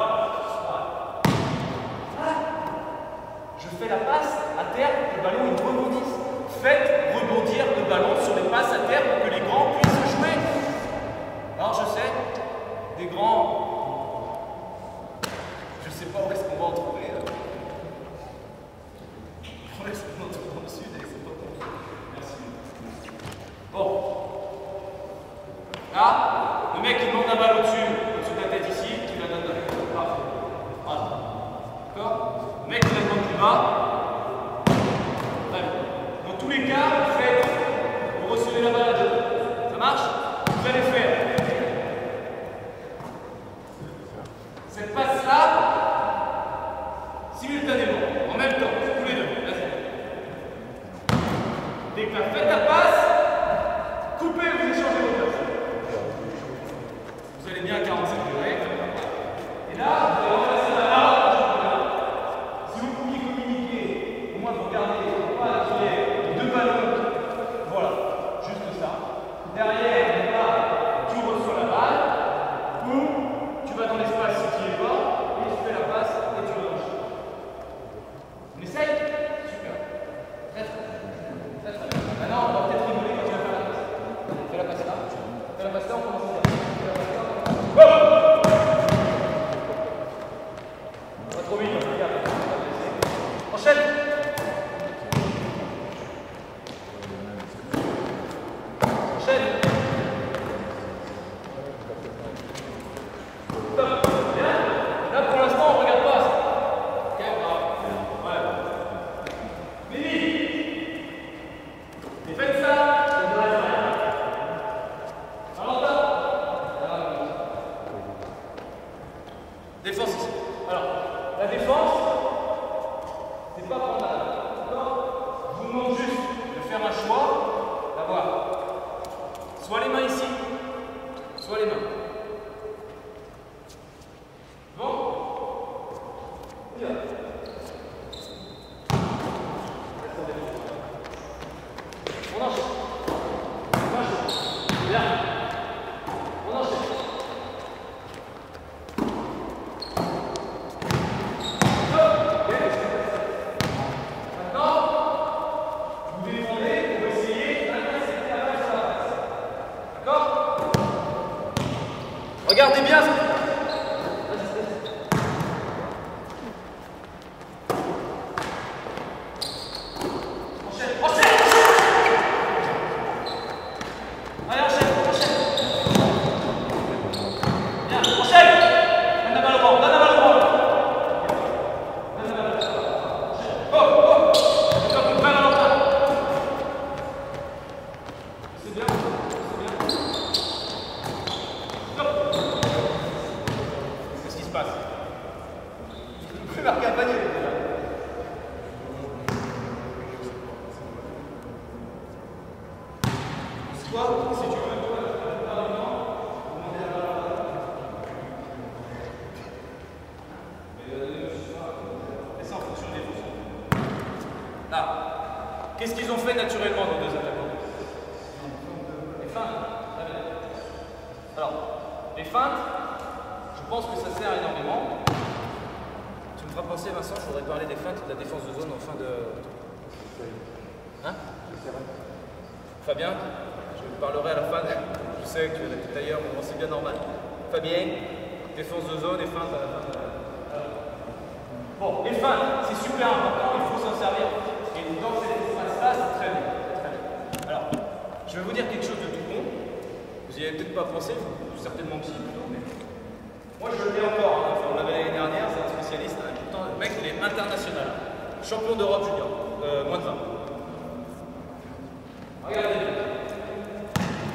Je fais la passe à terre, le ballon il rebondisse. Faites rebondir le ballon sur les passes à terre pour que les grands puissent jouer. Alors je sais, des grands, je sais pas où est-ce qu'on va en trouver. Où est-ce qu'on en trouve dans le sud et c'est pas bon. Merci. Bon. Là, le mec il demande la balle au-dessus de la tête ici, il la donne là. Parfait. Voilà. D'accord? Le mec il la demande plus bas. Très bien. Dans tous les cas, vous recevez la balle à 2. Ça marche? Vous allez faire cette passe-là simultanément, en même temps, tous les deux. Vas-y. Dès que la faites la passe, coupez, vous échangez vos places. Vous allez bien à 45 degrés. Et là, vous allez remplacer la barre. Si vous pouviez communiquer, au moins vous regardez, pas qu'il y ait deux ballons. Voilà, juste ça. Derrière, là, tu reçois la balle. Boum, tu vas dans l'espace si tu n'y es pas. Et tu fais la passe et tu relâches. On essaye? Super. Très très bien. Très très bien. Maintenant, on va peut-être rigoler quand tu vas faire la passe. Fais la passe là. Fais la passe là, on commence à faire. Fais la passe là. Pas trop vite, regarde. Enchaîne. Enchaîne. Top. Bien. Là pour l'instant on regarde pas ça. Ok, bravo. Ouais. Mimi. Et faites ça. Défense ici. Alors, la défense, c'est pas prendre la balle. D'accord? Je vous demande juste de faire un choix, d'avoir soit les mains ici, soit les mains. Bon? On y va. On enchaîne. Bien. On enchaîne. Regardez bien ça. Enchaîne, enchaîne. Allez, enchaîne, enchaîne. Bien, enchaîne. Donne la balle au bord, donne la balle au bord. Donne la balle au bord. Enchaîne. Oh, oh. C'est bien, on prend la balle. C'est bien, c'est bien. Stop. Qu'est-ce qui se passe? Vous pouvez marquer un panier. Soit, si tu veux, toi, demander la balle. Et ça en fonction des fonctions. Là, qu'est-ce qu'ils ont fait naturellement nos deux attaquants? Les feintes. Alors, les feintes, je pense que ça sert énormément. Tu me feras penser, Vincent, je voudrais parler des feintes et de la défense de zone en fin de... Hein? Fabien, je parlerai à la fin. Je sais que tu es tout ailleurs, mais bon, c'est bien normal. Fabien, défense de zone et feintes à la fin de... Bon, les feintes, c'est super important, il faut s'en servir. Et dans ces espaces-là, c'est très bien. Alors, je vais vous dire quelque chose de tout con. Vous n'y avez peut-être pas pensé, certainement que si, plutôt, mais... Moi, je le dis encore, hein. Enfin, on l'avait l'année dernière, c'est un spécialiste. Hein. Pourtant, le mec, il est international. Champion d'Europe junior, moins de 20. Regardez.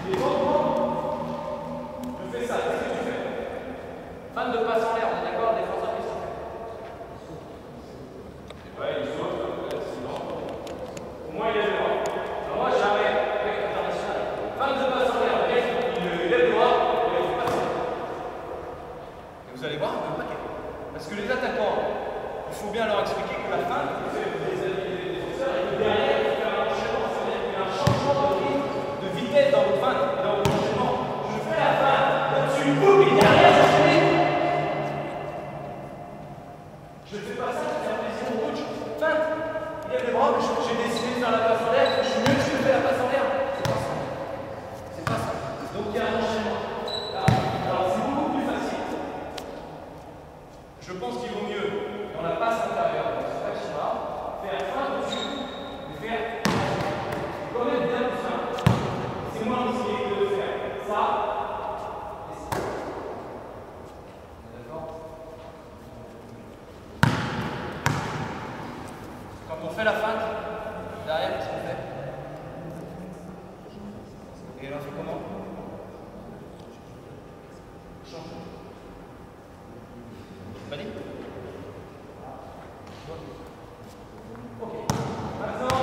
Et maintenant, je fais ça. Qu'est-ce que tu fais? Fan de passe en l'air, on est d'accord? Défense à piste. Ouais, il saute, c'est bon. Au moins, il est le droit. Alors, moi, j'arrête avec l'international. Fan de passe en l'air, il lève le bras, et il passe. Et vous allez voir, il y a un paquet. Parce que les attaquants, il faut bien leur expliquer que la fin, c'est les défenseurs, et que derrière, il faut faire un enchaînement. Ça veut dire qu'il y a un changement de rythme, de vitesse dans votre fin et dans votre enchaînement. Je fais la fin, là-dessus, boum, et derrière, je fais. Je ne fais pas ça, c'est un plaisir au coach. Fin, il y a les bras, j'ai décidé de faire la passe en l'air, je suis mieux que je fais la passe en l'air. C'est pas ça. C'est pas ça. Donc il y a un enchaînement. Alors c'est beaucoup plus facile. Je pense qu'il vaut mieux, dans la passe intérieure, dans ce maximum, faire fin dessus, mais faire quand même bien plus simple. C'est moins risqué que de faire ça et ça. D'accord? Quand on fait la feinte, derrière, qu'est-ce qu'on fait? Et là, on fait comment? Change. Pas dit? Ok. Maintenant,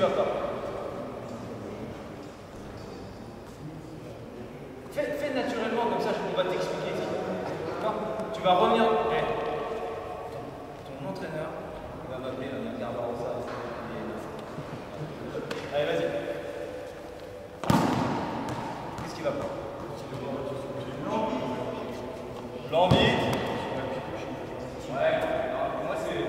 va pas? Fais naturellement comme ça, on va t'expliquer. D'accord? Tu vas revenir. Hey. Ton entraîneur va m'appeler, il va me dire Barbosa. Allez, vas-y. Qu'est-ce qui va pas? L'envie. Ouais, non, moi c'est.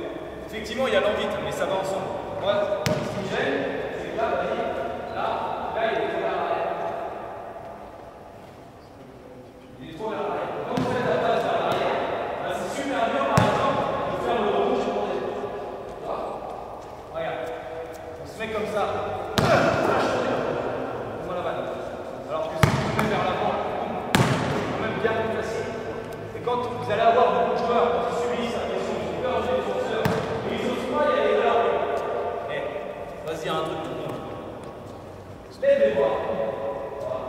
Effectivement, il y a l'envie, mais ça va ensemble. Moi, ce qui me gêne, c'est que là, là, il est trop vers l'arrière. Il est trop vers l'arrière. Quand vous faites la passe vers l'arrière, c'est super dur, par exemple, de faire le rouge pour les autres. Tu vois? Regarde. On se met comme ça. On voit la balle. Alors que si vous mettez vers l'avant, c'est quand même bien plus facile. Et quand vous allez avoir beaucoup de joueurs qui subissent la question du peur des défenseurs, et ils n'osent pas y aller là. Vas-y, un truc pour moi. Lève les bras. Voilà.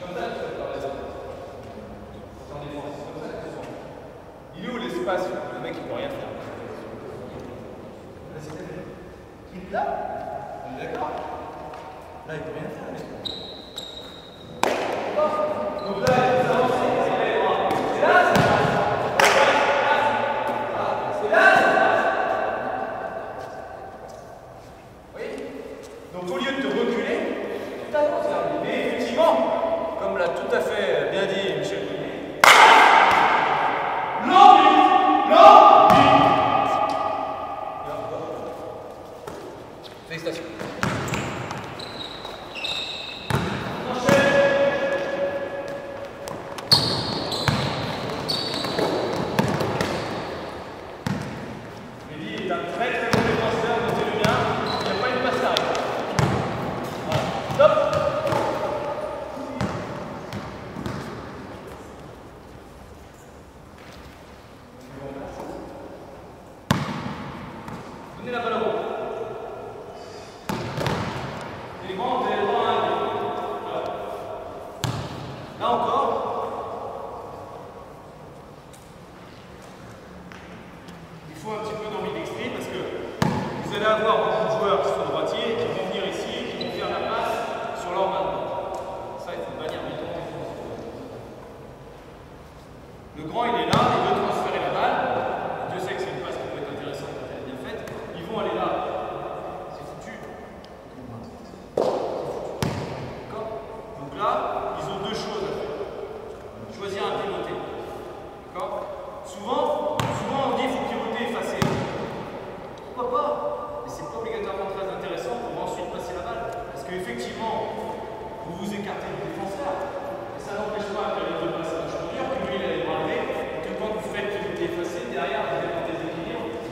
Comme ça, tu fais par les autres. En défense, c'est comme ça que tu sens. Il est où l'espace? Le mec, il peut rien faire. Vas-y, lève. Il est là? On est d'accord? Là, il peut rien faire, mec. Donc là, il faut avancer. C'est là, ça passe. C'est là, ça passe. Oui. Donc au lieu de te reculer, tu t'avances là. Mais effectivement, comme l'a tout à fait bien dit Michel Brunet, l'envie. Félicitations. Donnez la balle au haut. Les grands, vous avez le droit à un but. Voilà. Là encore, il faut un petit peu d'ambidextrie parce que vous allez avoir beaucoup de joueurs qui sont droitiers qui vont venir ici et qui vont faire la passe sur leur main. Ça, il faut de manière méthodique. Le grand, il est là, il veut transférer la balle. Dieu sait que c'est une passe qui peut être intéressante quand elle est bien faite. Ils vont aller là. C'est foutu. D'accord? Donc là, ils ont deux choses à faire. Choisir un pivoté. D'accord? Souvent, on dit qu'il faut pivoter effacer. Pourquoi pas? Mais c'est pas obligatoirement très intéressant pour ensuite passer la balle. Parce qu'effectivement, vous vous écartez du défenseur. Et ça n'empêche pas que les deux passes à la chevelure, que lui il a les bras levés, et que quand vous faites pivoter effacer, derrière vous avez des équilibres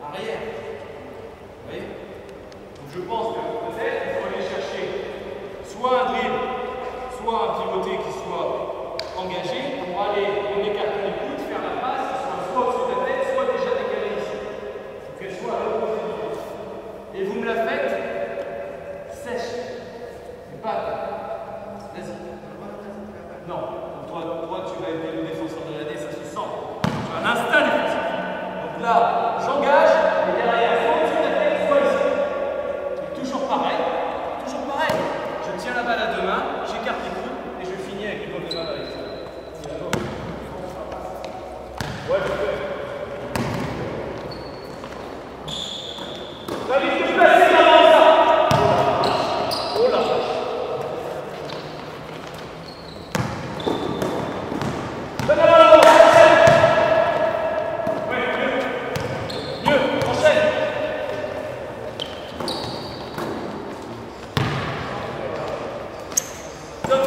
arrière. Vous voyez? Donc je pense que peut-être il faut aller chercher soit un dribble, soit un pivoté qui soit engagé pour aller en écartant les coudes, faire la passe, soit au-dessus de la tête, soit déjà décalée ici. Pour qu'elle soit à l'opposé du dos. Et vous me la faites sèche. Mais pas. Vas-y. Non. Toi, tu vas être le défenseur de l'année, ça se sent. Tu as un instinct défensif. Donc là, j'engage, et derrière, soit au-dessus de la tête, soit ici. Et toujours pareil. Je tiens la balle à deux mains, j'écarte les coudes, et je finis avec les paumes de main avec ça. Ouais, je fais. Vous allez tout passer avant ça. Oh la vache. Donne la balle à l'avant, enchaîne. Ouais, mieux, enchaîne. Stop.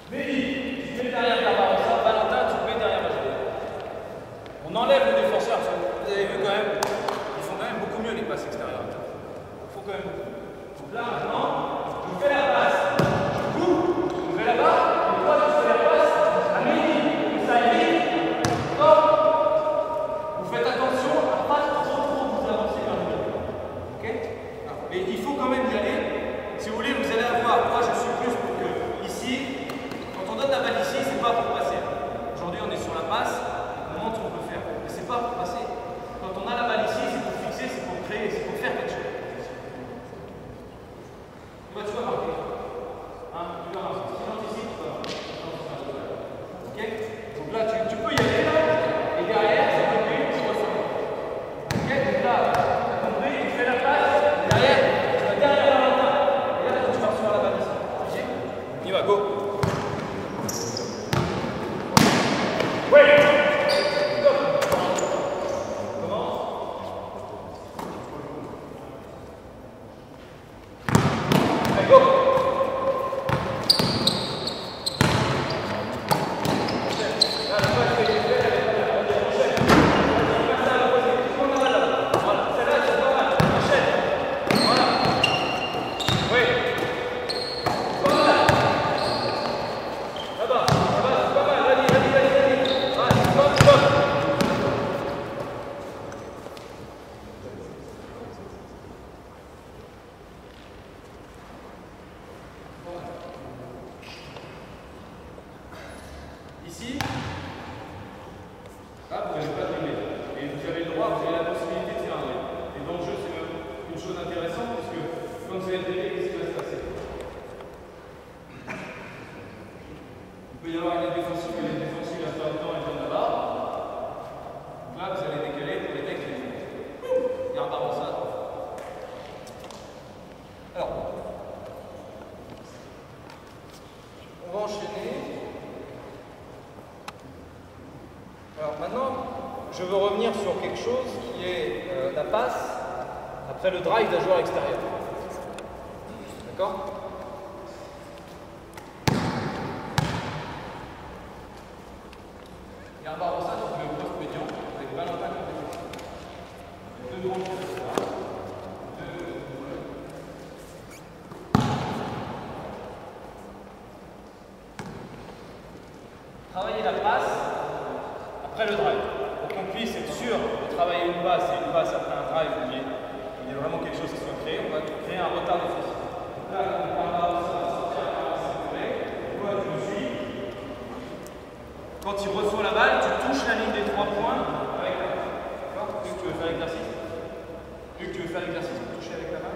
Mehdi, tu te mets derrière Barbosa, Valentin, tu te mets derrière Major. On enlève le défenseur, vous avez vu quand même, ils font quand même beaucoup mieux les passes extérieures. Il faut quand même beaucoup. Donc là maintenant, je fais la passe, je coupe, je fais là-bas, et toi tu fais la passe à Mehdi, ça évite, stop. Vous faites attention à pas trop vous avancer vers le milieu. Ok? Mais il faut quand même y aller. Si vous voulez, vous allez avoir, moi je suis plus pour que ici, quand on donne la balle ici, c'est pas pour passer. Aujourd'hui on est sur la passe, on montre ce qu'on peut faire. Là, vous n'allez pas dribbler. Et vous avez le droit, vous avez la possibilité de faire un dribble. Et dans le jeu, c'est même une chose intéressante parce que quand vous allez dribbler, qu'est-ce qui va se passer? Il peut y avoir une défensive, mais les défensives, la plupart du temps, elles viennent là-bas. Donc là, vous allez décaler pour les mecs qui regardent avant ça. Alors, on va enchaîner. Alors maintenant, je veux revenir sur quelque chose qui est la passe après le drive d'un joueur extérieur. D'accord? Il y a un Barbosa qui fait le poste médian avec Valentin comme défenseur. Deux grands joueurs. Travailler la passe après le drive. Pour qu'on puisse être sûr de travailler une passe et une passe après un drive, il y a vraiment quelque chose qui soit créé, on va créer un retard défensif. Donc là, on parle de ça, sortir à 45 degrés. Toi, tu le suis. Quand il reçoit la balle, tu touches la ligne des 3 points avec la main. D'accord? Luc, tu veux faire l'exercice? Luc, tu veux faire l'exercice pour toucher avec la main?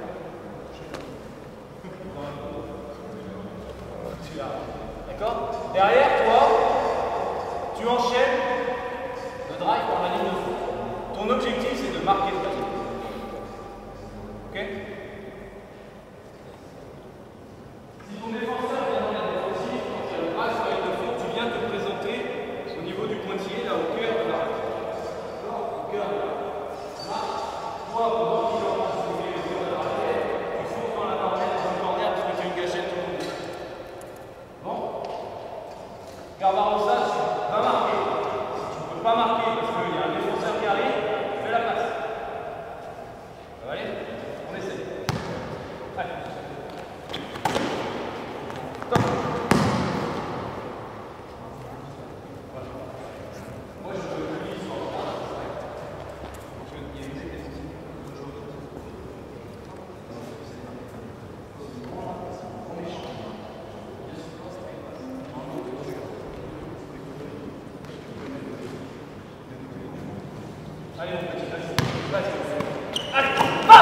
D'accord? Derrière, toi, tu enchaînes le drive par la ligne de fond. Ton objectif, c'est de marquer le panier. Ok? Si ton défenseur vient dans la défensive, quand il y a le drive sur la ligne de fond, tu viens te présenter au niveau du pointillé, là, au cœur de la raquette. D'accord? Au cœur de la raquette. Là, toi, pendant qu'il est en train de se lever au cœur de la raquette, tu fonces dans la corner, dans le corner, parce que tu as une gâchette tout le monde. Bon? Car Barbosa, tu vas marquer. Si tu ne peux pas marquer parce qu'il y a un défenseur qui arrive, fais la passe. Ça va aller? On essaie. Allez. Top. Voilà. Moi, je veux que lui soit en retard. Je veux qu'il y ait une défensive. On échange. Allez, mon petit, vas-y. Vas-y. Allez, va!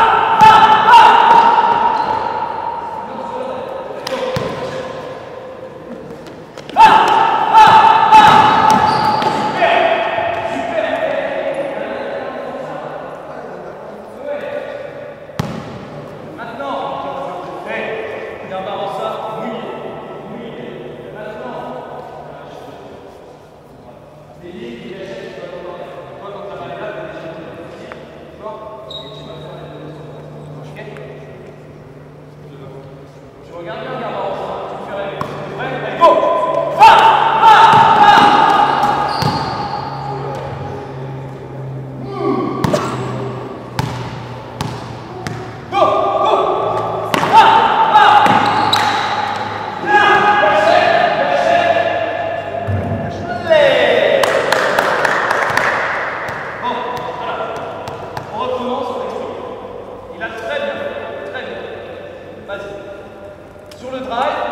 Sur le drive,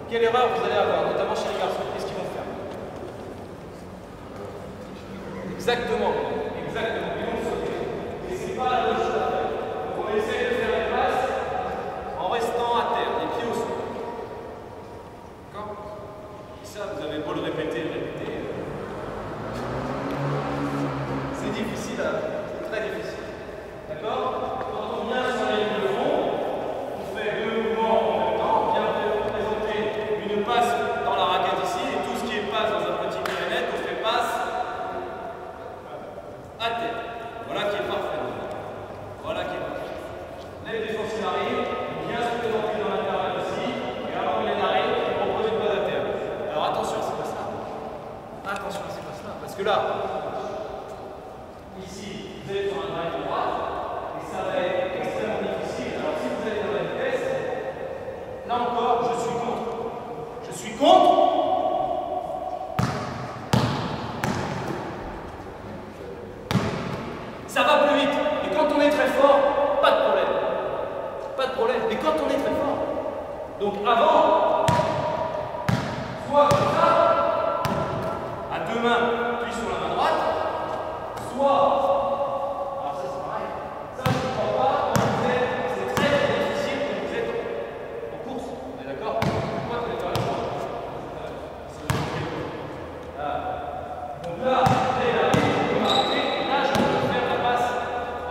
quelle erreur vous allez avoir, notamment chez les garçons? Qu'est-ce qu'ils vont faire? Exactement, exactement. Ils vont sauter. Et c'est pas la bonne chose à faire. Donc on essaie de faire une passe en restant à terre, les pieds au sol. D'accord? Et ça, vous avez beau le répéter, c'est difficile, c'est très difficile. D'accord? Quand on vient sur la ligne de fond, on fait deux mouvements en même temps. On vient présenter une passe dans la raquette ici, et tout ce qui est passe dans un petit périmètre, on fait passe à terre. Voilà qui est parfait. Voilà qui est parfait. Là, le défensif arrive, on vient se présenter dans l'intervalle ici, et avant qu'il arrive, on propose une passe à terre. Alors attention, c'est pas ça. Attention, c'est pas ça. Parce que là, ici, vous êtes sur un drive droit, et ça va être extrêmement difficile. Alors si vous allez dans la vitesse, là encore, je suis contre. Je suis contre. Ça va plus vite. Et quand on est très fort, pas de problème. Pas de problème. Mais quand on est très fort. Donc avant, soit comme ça, à 2 deux mains, puis sur la main droite, soit, alors ça c'est pareil, ça je ne crois pas, c'est très difficile quand vous êtes en course, on est d'accord? Pourquoi tu es dans la voie? Donc là, il arrive, on peut m'arrêter, et là je peux faire la passe,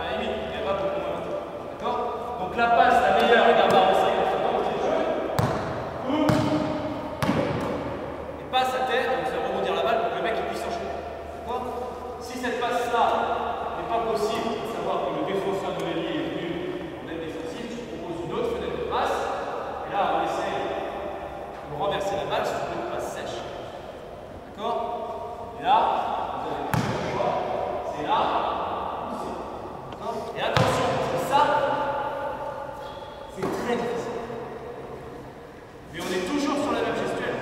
à la limite, il va beaucoup moins vite, d'accord? Donc la passe, la meilleure, regarde là, on sait que c'est dans le jeu, et passe à terre, donc ça va rebondir la balle pour que le mec il puisse enchaîner, d'accord? Si cette passe-là n'est pas possible, à savoir que le défenseur de l'ailier est venu en aide défensive, je propose une autre fenêtre de passe, et là on essaie de renverser la balle sur une passe sèche, d'accord? Et là, vous avez le choix, c'est là, ou c'est là. Et attention, parce que ça, c'est très difficile. Mais on est toujours sur la même gestuelle.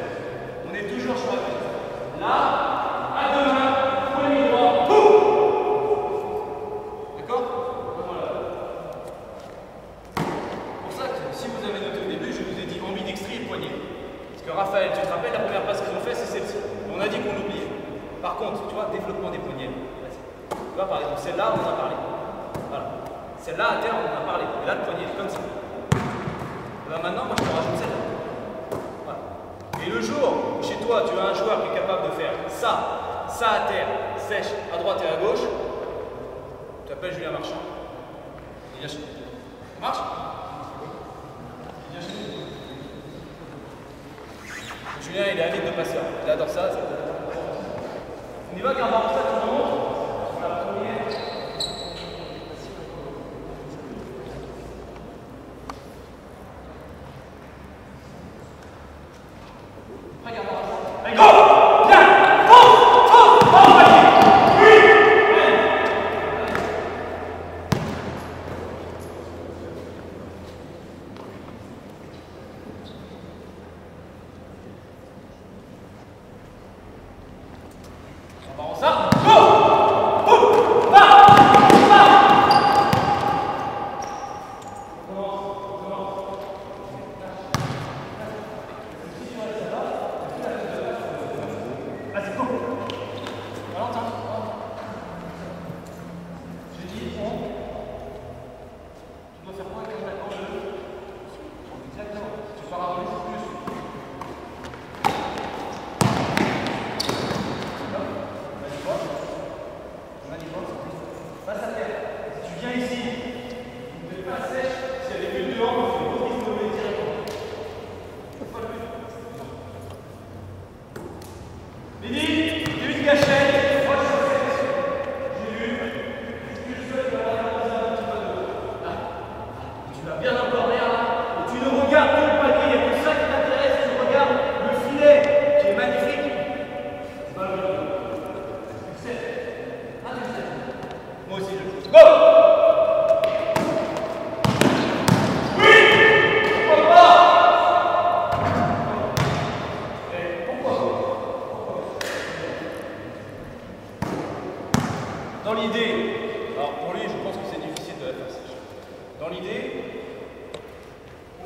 On est toujours sur la même. Là, à deux mains, poignet droit, boum! D'accord? Voilà. Pour ça que si vous avez noté au début, je vous ai dit ambidextrie et poignet. Parce que Raphaël, tu te rappelles, la première passe qu'ils ont fait, c'est celle-ci. On a dit qu'on l'oubliait. Par contre, tu vois, développement des poignets. Tu vois, par exemple, celle-là, on en a parlé. Voilà. Celle-là, à terre, on en a parlé. Et là, le poignet, comme ça. Et ben maintenant, moi, je te rajoute celle-là. Voilà. Et le jour où, chez toi, tu as un joueur qui est capable de faire ça à terre, sèche, à droite et à gauche, tu appelles Julien Marchand. Il vient chez nous. Ça marche? Il vient chez nous. Julien, il est avide de passeur. Il adore ça. On y va, car ça, tu montes sur la première. Regarde ça. Allez, go! Viens! Fonce! Fonce! Fonce! Oui! Allez! On va en ça. Dans l'idée, alors pour lui, je pense que c'est difficile de la faire sèche. Dans l'idée,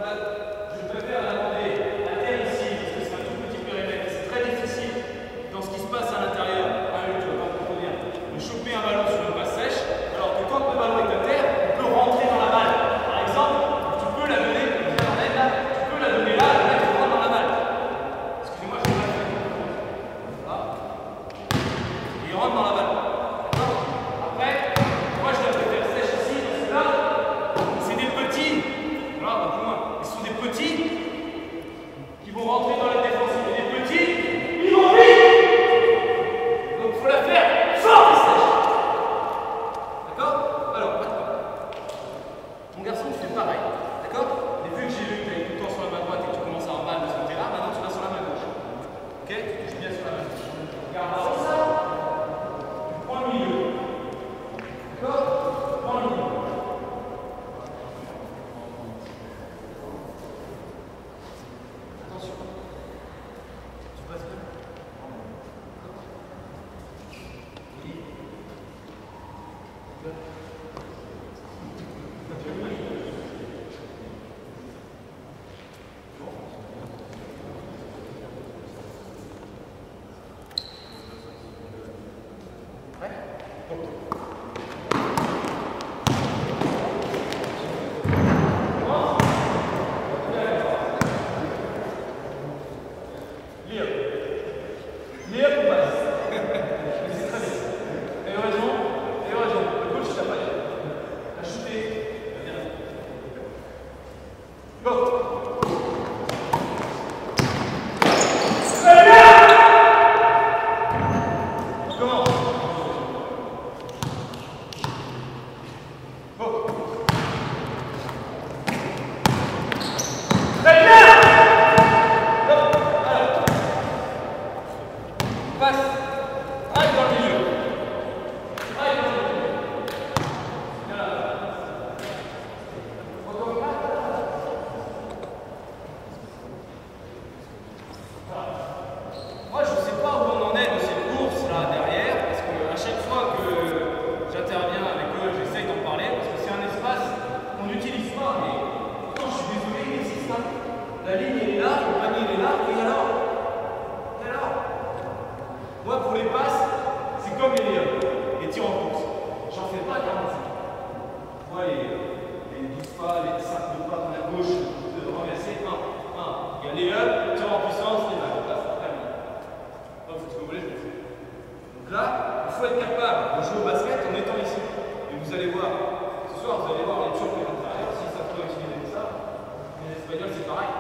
je préfère la demander à terre ici, parce que c'est un tout petit périmètre, c'est très difficile dans ce qui se passe à l'intérieur, de choper un ballon sur une passe sèche, alors que quand le ballon est à terre, on peut rentrer dans la balle. Par exemple, tu peux la donner, là, tu peux la donner là, le mec rentre dans la balle. Excusez-moi, je vais pas le faire. Voilà. Et il rentre dans la balle. Après, moi je la préfère sèche ici, parce que là, c'est des petits, voilà, un peu moins, mais ce sont des petits qui vont rentrer dans la défensive, et des petits, ils vont vite. Donc il faut la faire fort et sèche. D'accord? Alors, maintenant, mon garçon, tu fais pareil, d'accord? Et vu que j'ai vu que tu es tout le temps sur la main droite et que tu commences à avoir mal de ce côté-là, maintenant tu vas sur la main gauche. Ok? Tu touches bien sur la main gauche. Regarde ça. La ligne elle est là, le panier il est là, et alors? Moi pour les passes, c'est comme les tirs en course. J'en fais pas 45. Moi les 12 pas, les 5 de pas à la gauche, de renverser, 1. Il y a les up, tir en puissance, les mains. Là, c'est très bien. Vous faites ce que vous voulez, je le fais. Donc là, il faut être capable de jouer au basket en étant ici. Et vous allez voir, ce soir vous allez voir les Turcs et les Italiens, si ça peut utiliser ça. Les Espagnols c'est pareil.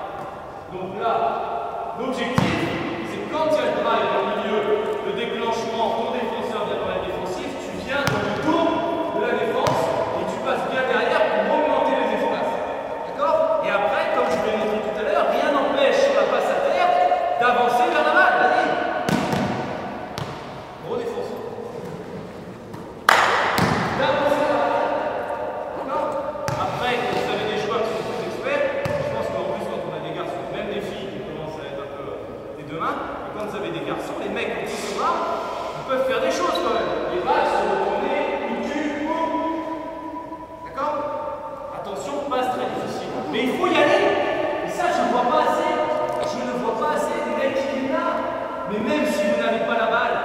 Donc là, l'objectif, c'est quand il y a le drive dans le milieu, le déclenchement, ton défenseur vient dans la défensive, tu viens dans le tour de la défense et tu passes bien derrière pour augmenter les espaces. D'accord? Et après, comme je vous l'ai montré tout à l'heure, rien n'empêche sur la passe à terre d'avancer vers la balle. Vas-y! Gros défenseur. D'avancer vers la balle. D'accord? Après, vous avez des joueurs qui sont plus experts. Je pense qu'en plus, quand on a des garçons, même des filles qui commencent à être un peu les deux mains, et quand vous avez des garçons, les mecs, quand ils sont là, ils peuvent faire des choses quand même. Les balles se retourner, une cul, boum. D'accord? Attention, passe très difficile. Mais il faut y aller. Et ça, je ne vois pas assez. Je ne vois pas assez des mecs qui viennent là. Mais même si vous n'avez pas la balle,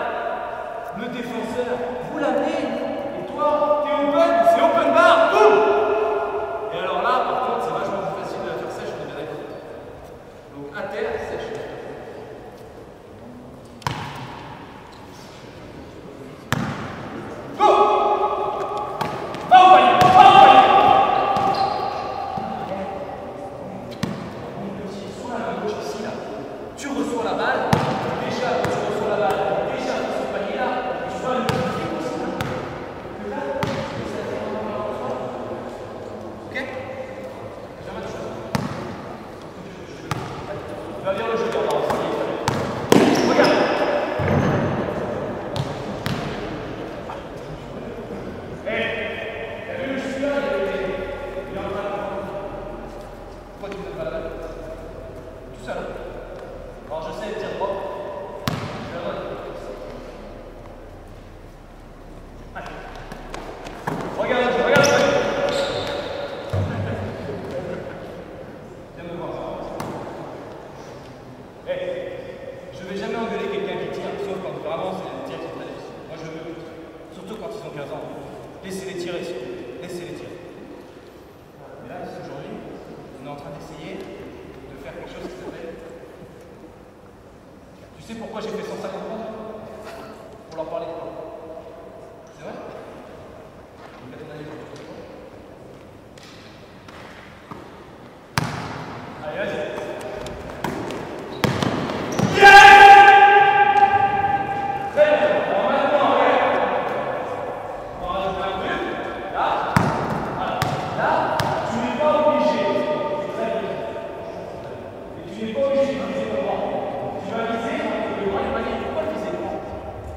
le défenseur, vous l'amenez. Et toi, t'es open, c'est open bar, boum. Et alors là, par contre, c'est vachement plus facile de la faire sèche, on est bien d'accord. Donc à terre, sèche. Go! Va au panier! Va au panier! Mon petit, sur la main gauche ici, là. Tu reçois la balle. Déjà, quand tu reçois la balle, déjà dans ce panier là, tu vois le petit flic aussi là. Que là, ça fait un peu. Ok? Jamais de choses. Tu vas lire le jeu d'avant aussi. Regarde! T'as vu le celui-là, il est en train de. Pourquoi tu ne fais pas la balle? Tout seul. Alors je sais le tir propre. Je vais avoir regarde, regarde. Viens me voir ça. Je vais jamais engueuler quelqu'un qui tire, sauf quand vraiment c'est des tirs qui sont très difficiles. Moi je veux, surtout quand ils ont 15 ans. Laissez-les tirer, laissez-les tirer. Mais là, aujourd'hui, on est en train d'essayer de faire quelque chose qui s'appelle. Tu sais pourquoi j'ai fait 150 points? Pour leur parler de quoi? C'est vrai? Donc à ton avis, allez, vas-y.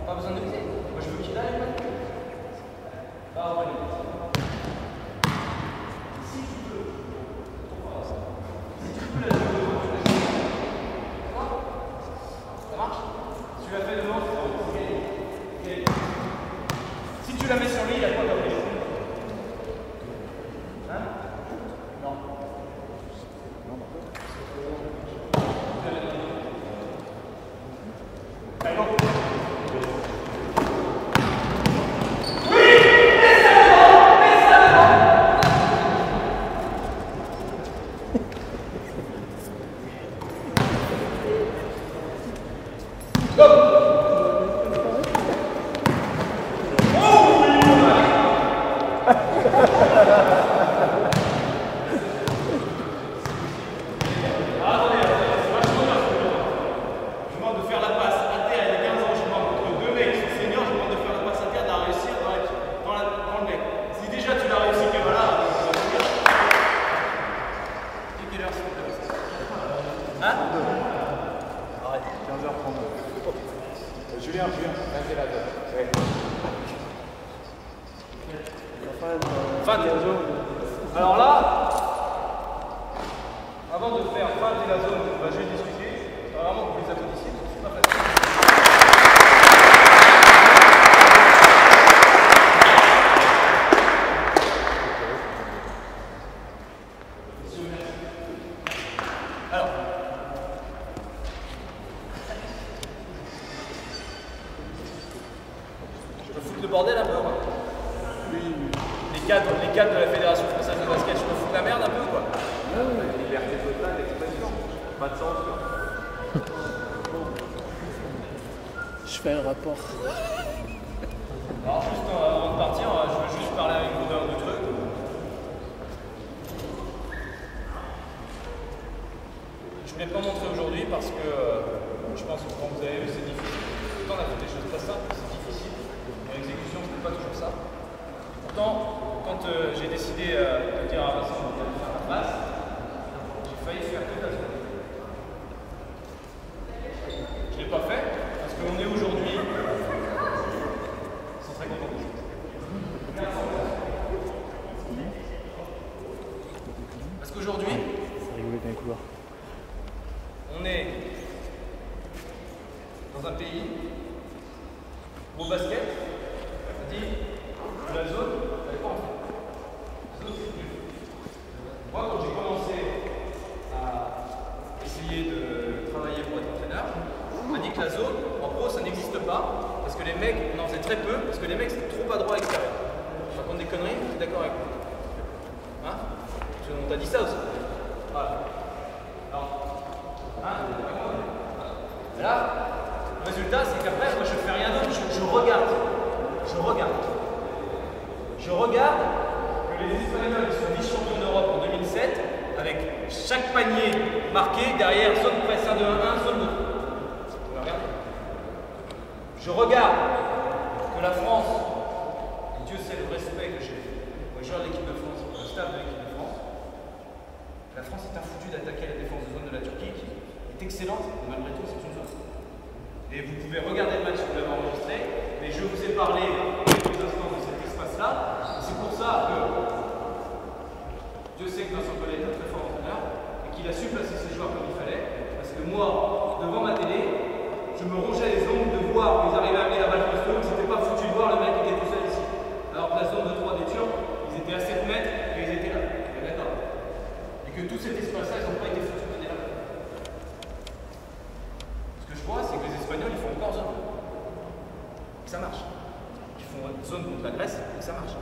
Pas besoin de viser. Feinte et la zone. Alors là, avant de faire feinte et la zone, on va juste discuter. C'est vraiment que vous les applaudissez, parce que c'est pas facile. Alors, je peux foutre le bordel un peu ou pas? Les cadres de la Fédération française de basket, je peux foutre la merde un peu ou quoi? Liberté totale d'expression, pas de censure. Je fais un rapport. Alors juste avant de partir, je veux juste parler avec vous d'un ou deux trucs. Je ne vais pas montrer aujourd'hui parce que je pense que quand vous avez vu c'est difficile. Pourtant on a fait des choses très simples, c'est difficile. En exécution, ce n'est pas toujours ça. Pourtant, quand j'ai décidé de dire à Vincent de faire la passe, j'ai failli faire toute la zone. Je ne l'ai pas fait parce qu'on est aujourd'hui. Ils sont très contents. Parce qu'aujourd'hui, on est dans un pays où au basket, on dit que la zone, elle n'est pas en fait. La zone, c'est plus. Moi, quand j'ai commencé à essayer de travailler pour être entraîneur, on m'a dit que la zone, en pro, ça n'existe pas, parce que les mecs, on en faisait très peu, parce que les mecs, c'était trop à droit extérieur. Je raconte des conneries, tu es d'accord avec moi? Hein? On t'a dit ça aussi. Voilà. Alors, hein? Et là, le résultat, c'est qu'après, moi, je ne fais rien d'autre, je regarde. Je regarde que les Espagnols sont vice-champions d'Europe en 2007, avec chaque panier marqué derrière zone presse 1, 2, 1, zone 2. Je regarde que la France, et Dieu sait le respect que j'ai, moi je gère l'équipe de France, le staff de l'équipe de France, la France est infoutue d'attaquer la défense de zone de la Turquie, qui est excellente, mais malgré tout c'est une zone. Et vous pouvez regarder le match si vous l'avez enregistré, mais je vous ai parlé quelques instants de cet espace-là, c'est pour ça que Dieu sait que Vincent Collet est un très fort entraîneur, et qu'il a su placer ses joueurs comme il fallait, parce que moi, devant ma télé, je me rongeais les ongles de voir qu'ils arrivaient à amener la balle poste, ils n'étaient pas foutus de voir le mec qui était tout seul ici. Alors que la zone de 3 des Turcs, ils étaient à 7 mètres et ils étaient là. D'accord. Et que tout cet espace-là, ils n'ont pas été foutus de mener là. Ce que je vois, c'est que les Espagnols, ils font encore zone. Et ça marche. Ils font zone contre la Grèce et ça marche.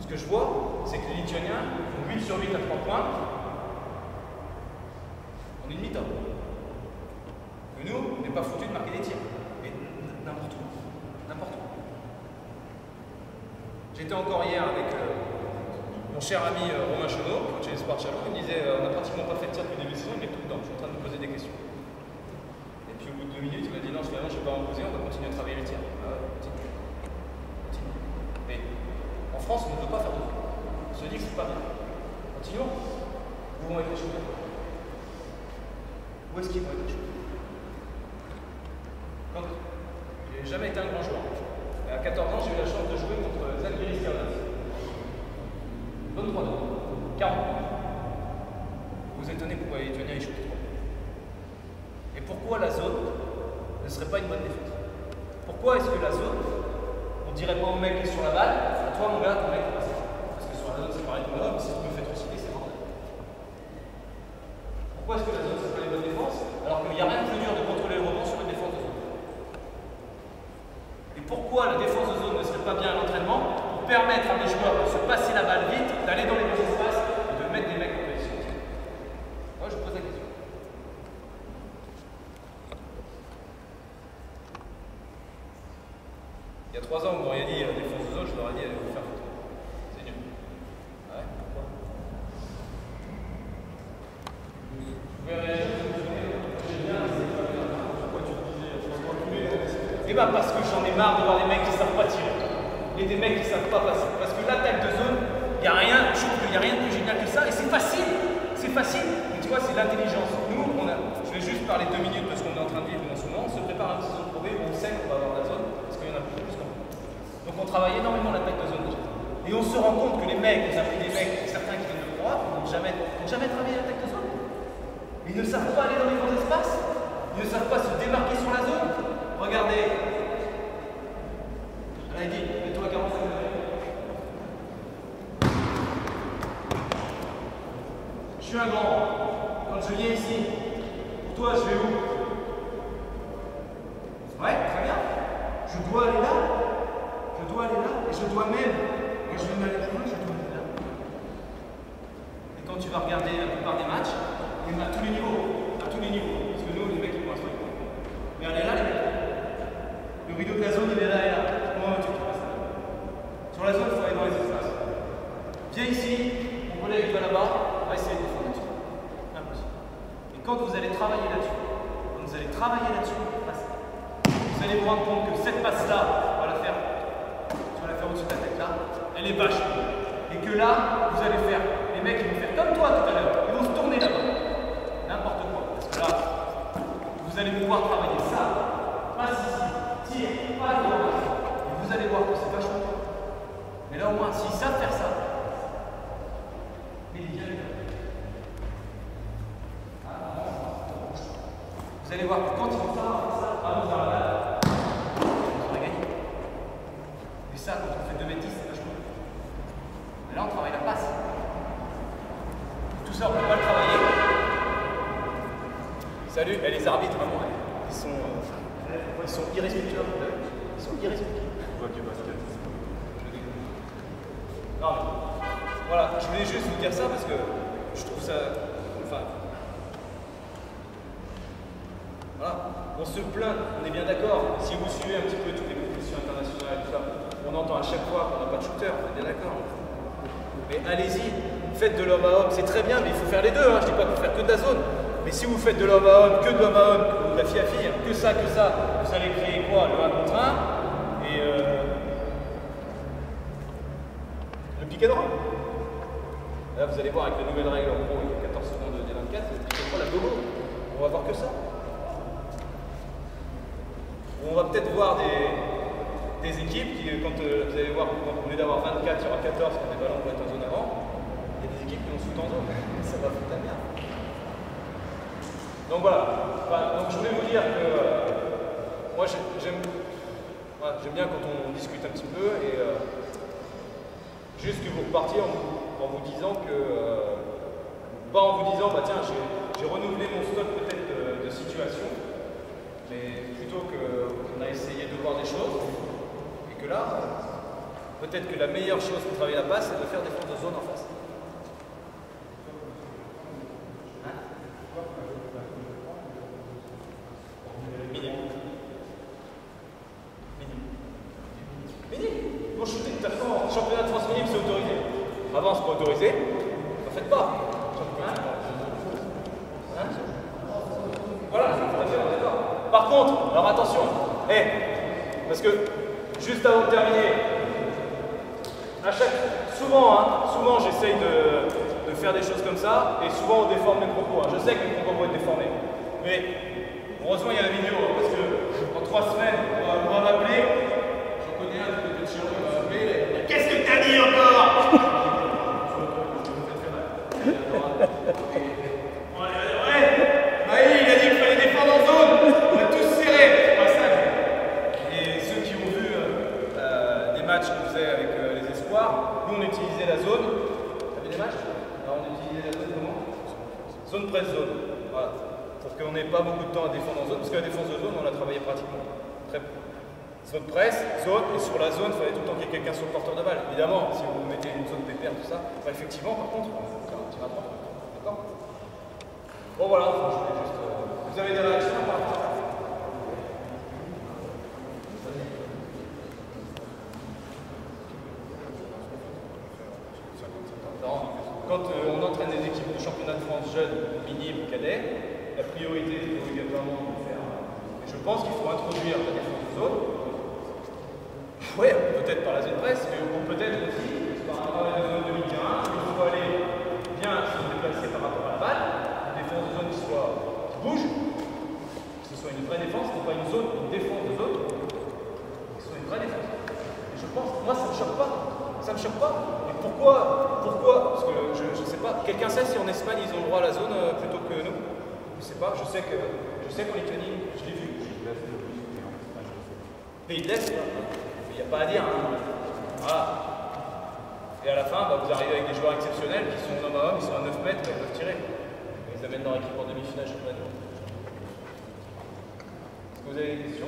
Ce que je vois, c'est que les Lituaniens font 8 sur 8 à 3 points. On est une mi-temps. Que nous, on n'est pas foutus de marquer des tirs. Mais n'importe où. N'importe où. J'étais encore hier avec mon cher ami Romain Chenot, coach des Espoirs de Chalon. Il me disait on n'a pratiquement pas fait de tir depuis le début de saison, il est tout dedans. Je suis en train de me poser des questions. Et puis au bout de 2 minutes, il m'a dit non, finalement, je ne vais pas m'en poser, on va continuer à travailler le tir. Continue. Mais en France, on ne veut pas faire de tir. On se dit que c'est pas bien. Continuons. Où vont être les champions? Où est-ce qu'ils vont être les champions? J'ai jamais été un grand joueur. Et à 14 ans, j'ai eu la chance de jouer contre Zalgiris Kaunas. 23 ans. 40. Vous vous étonnez pourquoi les Lituaniens échouent 3. Et pourquoi la zone ne serait pas une bonne défense? Pourquoi est-ce que la zone, on dirait pas au mec qui est sur la balle, à toi mon gars, ton mec est passé? Parce que sur la zone, c'est pareil que moi, mais si tu me fais trucider, c'est normal. Pourquoi est-ce que la zone, c'est pas une bonne défense, alors qu'il n'y a rien de plus dur de contrôler le rebond sur une défense de zone? Et pourquoi la défense de zone ne serait pas bien à l'entraînement pour permettre à mes joueurs de se passer la balle vite, d'aller dans les bons espaces et de mettre des mecs en position? Moi, je pose la question. Il y a 3 ans, vous m'auriez dit défense de zone, je leur ai dit allez vous faire foutre. C'est nul. Ouais, pourquoi? Vous pouvez réagir? Eh bien parce que j'en ai marre de voir des mecs qui ne savent pas tirer et des mecs qui ne savent pas passer. Parce que l'attaque de zone, il n'y a rien, je trouve qu'il n'y a rien de plus génial que ça et c'est facile, mais tu vois c'est l'intelligence. Nous, je vais juste parler 2 minutes de ce qu'on est en train de vivre en ce moment, on se prépare à une saison de Pro B où on sait qu'on va avoir la zone parce qu'il y travaille énormément l'attaque de zone déjà. Et on se rend compte que les mecs, on a pris des mecs, certains qui viennent de croire, n'ont jamais travaillé l'attaque de zone. Ils ne savent pas aller dans les grands espaces. Ils ne savent pas se démarquer sur la zone. Regardez. Allez, dis, mets-toi à 45 degrés. Je suis un grand. Quand je viens ici, pour toi, je vais où? Ouais, très bien. Je dois aller là. Je dois aller là. Et je dois même, quand je vais aller plus loin, je dois aller là. Et quand tu vas regarder la plupart des matchs, il y en a à tous les niveaux. À tous les niveaux. Parce que nous, les mecs, ils vont un truc. Mais allez là, les mecs. Le rideau de la zone, il est là et là. Comment veux-tu qu'il passe là? Sur la zone, il faut aller dans les espaces. Viens ici, mon collègue, il va là-bas, on va essayer de défendre là-dessus. Impossible. Et quand vous allez travailler là-dessus, vous allez vous rendre compte que cette passe-là, tu vas la faire au-dessus de ta tête là, elle est vachement bonne. Et que là, vous allez faire, les mecs, ils vont faire comme toi tout à l'heure, ils vont se tourner là-bas. N'importe quoi. Parce que là, vous allez pouvoir travailler ça. Passe ici, tire, pas de droite. Et vous allez voir que c'est vachement bon. Mais là, au moins, s'ils savent faire ça, vous allez voir que quand ils vont faire ça, à vous à la vous aurez gagné. Et ça, quand on fait 2 bêtises, c'est vachement bien. Mais là, on travaille la passe. Tout ça, on ne peut pas le travailler. Salut, et les arbitres, vraiment, ils sont irrespectueux. Ils sont irrespectueux. On voit du basket. Non, mais voilà, je voulais juste vous dire ça parce que je trouve ça. Enfin. Voilà, on se plaint, on est bien d'accord. Si vous suivez un petit peu toutes les compétitions internationales et tout ça, on entend à chaque fois qu'on n'a pas de shooter, on est bien d'accord. Mais allez-y, faites de l'homme à homme, c'est très bien, mais il faut faire les deux. Hein. Je ne dis pas qu'il faut faire que de la zone. Mais si vous faites de l'homme à homme, que de l'homme à homme, ou de la fille à fille, que ça, vous allez créer quoi? Le 1 contre 1 et le pick and roll. Là, vous allez voir avec les nouvelles règles en gros, il y a 14 secondes des 24, c'est pick and roll à gogo. On va voir que ça. On va peut-être voir des équipes qui, quand vous allez voir, au lieu d'avoir 24, il y aura 14 quand les ballons vont être en zone avant. Il y a des équipes qui vont shoot en zone. Ça va foutre la merde. Donc voilà. Enfin, donc je voulais vous dire que moi j'aime bien quand on discute un petit peu et juste que vous repartiez en vous disant que pas en vous disant bah tiens j'ai renouvelé mon stock peut-être de situations. Mais plutôt qu'on a essayé de voir des choses, et que là, peut-être que la meilleure chose pour travailler la passe, c'est de faire défense de zone en face. Hein? Minimum. Pour shooter, de toute façon, championnat de France minime, c'est autorisé. Avant, c'est pas autorisé. N'en faites pas. Hein? Voilà, d'accord. Par contre, alors attention, parce que juste avant de terminer, souvent j'essaye de faire des choses comme ça, et souvent on déforme mes propos. Hein. Je sais que mes propos vont être déformés, mais heureusement il y a la vidéo, parce que en 3 semaines, on va m'appeler, j'en connais un de chez nous, il va m'appeler, qu'est-ce que t'as dit encore? Nous on utilisait la zone. T'as vu des matchs? Alors on utilisait la zone comment? Zone presse zone. Voilà. Pour qu'on n'ait pas beaucoup de temps à défendre en zone, parce que la défense de zone on l'a travaillé pratiquement. Très peu. Zone presse, zone, et sur la zone, il fallait tout le temps qu'il y ait quelqu'un sur le porteur de balle. Évidemment, si vous mettez une zone pépère, tout ça, bah, effectivement, par contre, on tira pas. D'accord? Bon voilà, je voulais juste. Vous avez des réactions par rapport à ça? Quand on entraîne des équipes de championnat de France jeunes, minimes, cadets, la priorité est obligatoirement de faire. Et je pense qu'il faut introduire la défense de zone. Ouais, peut-être par la zone presse, mais peut-être aussi par un travail de zone de milieu 1, il faut aller bien se déplacer par rapport à la balle, une défense de zone qui bouge, que ce soit une vraie défense, non pas une défense de zone, que ce soit une vraie défense. Et je Moi, ça me choque pas. Ça me choque pas. Et pourquoi? Parce que je sais pas. Quelqu'un sait si en Espagne ils ont le droit à la zone plutôt que nous? Je sais pas. Je sais qu'en Lituanie, je l'ai vu. Mais ils laissent. Il n'y a pas à dire. Hein. Voilà. Et à la fin, vous arrivez avec des joueurs exceptionnels qui sont homme à homme, ils sont à 9 mètres, ils peuvent tirer. Ils amènent leur équipe en demi-finale championnat du monde. Est-ce que vous avez des questions?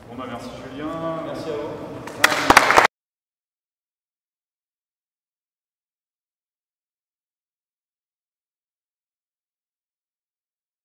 Bon, bah, merci Julien. Merci à vous.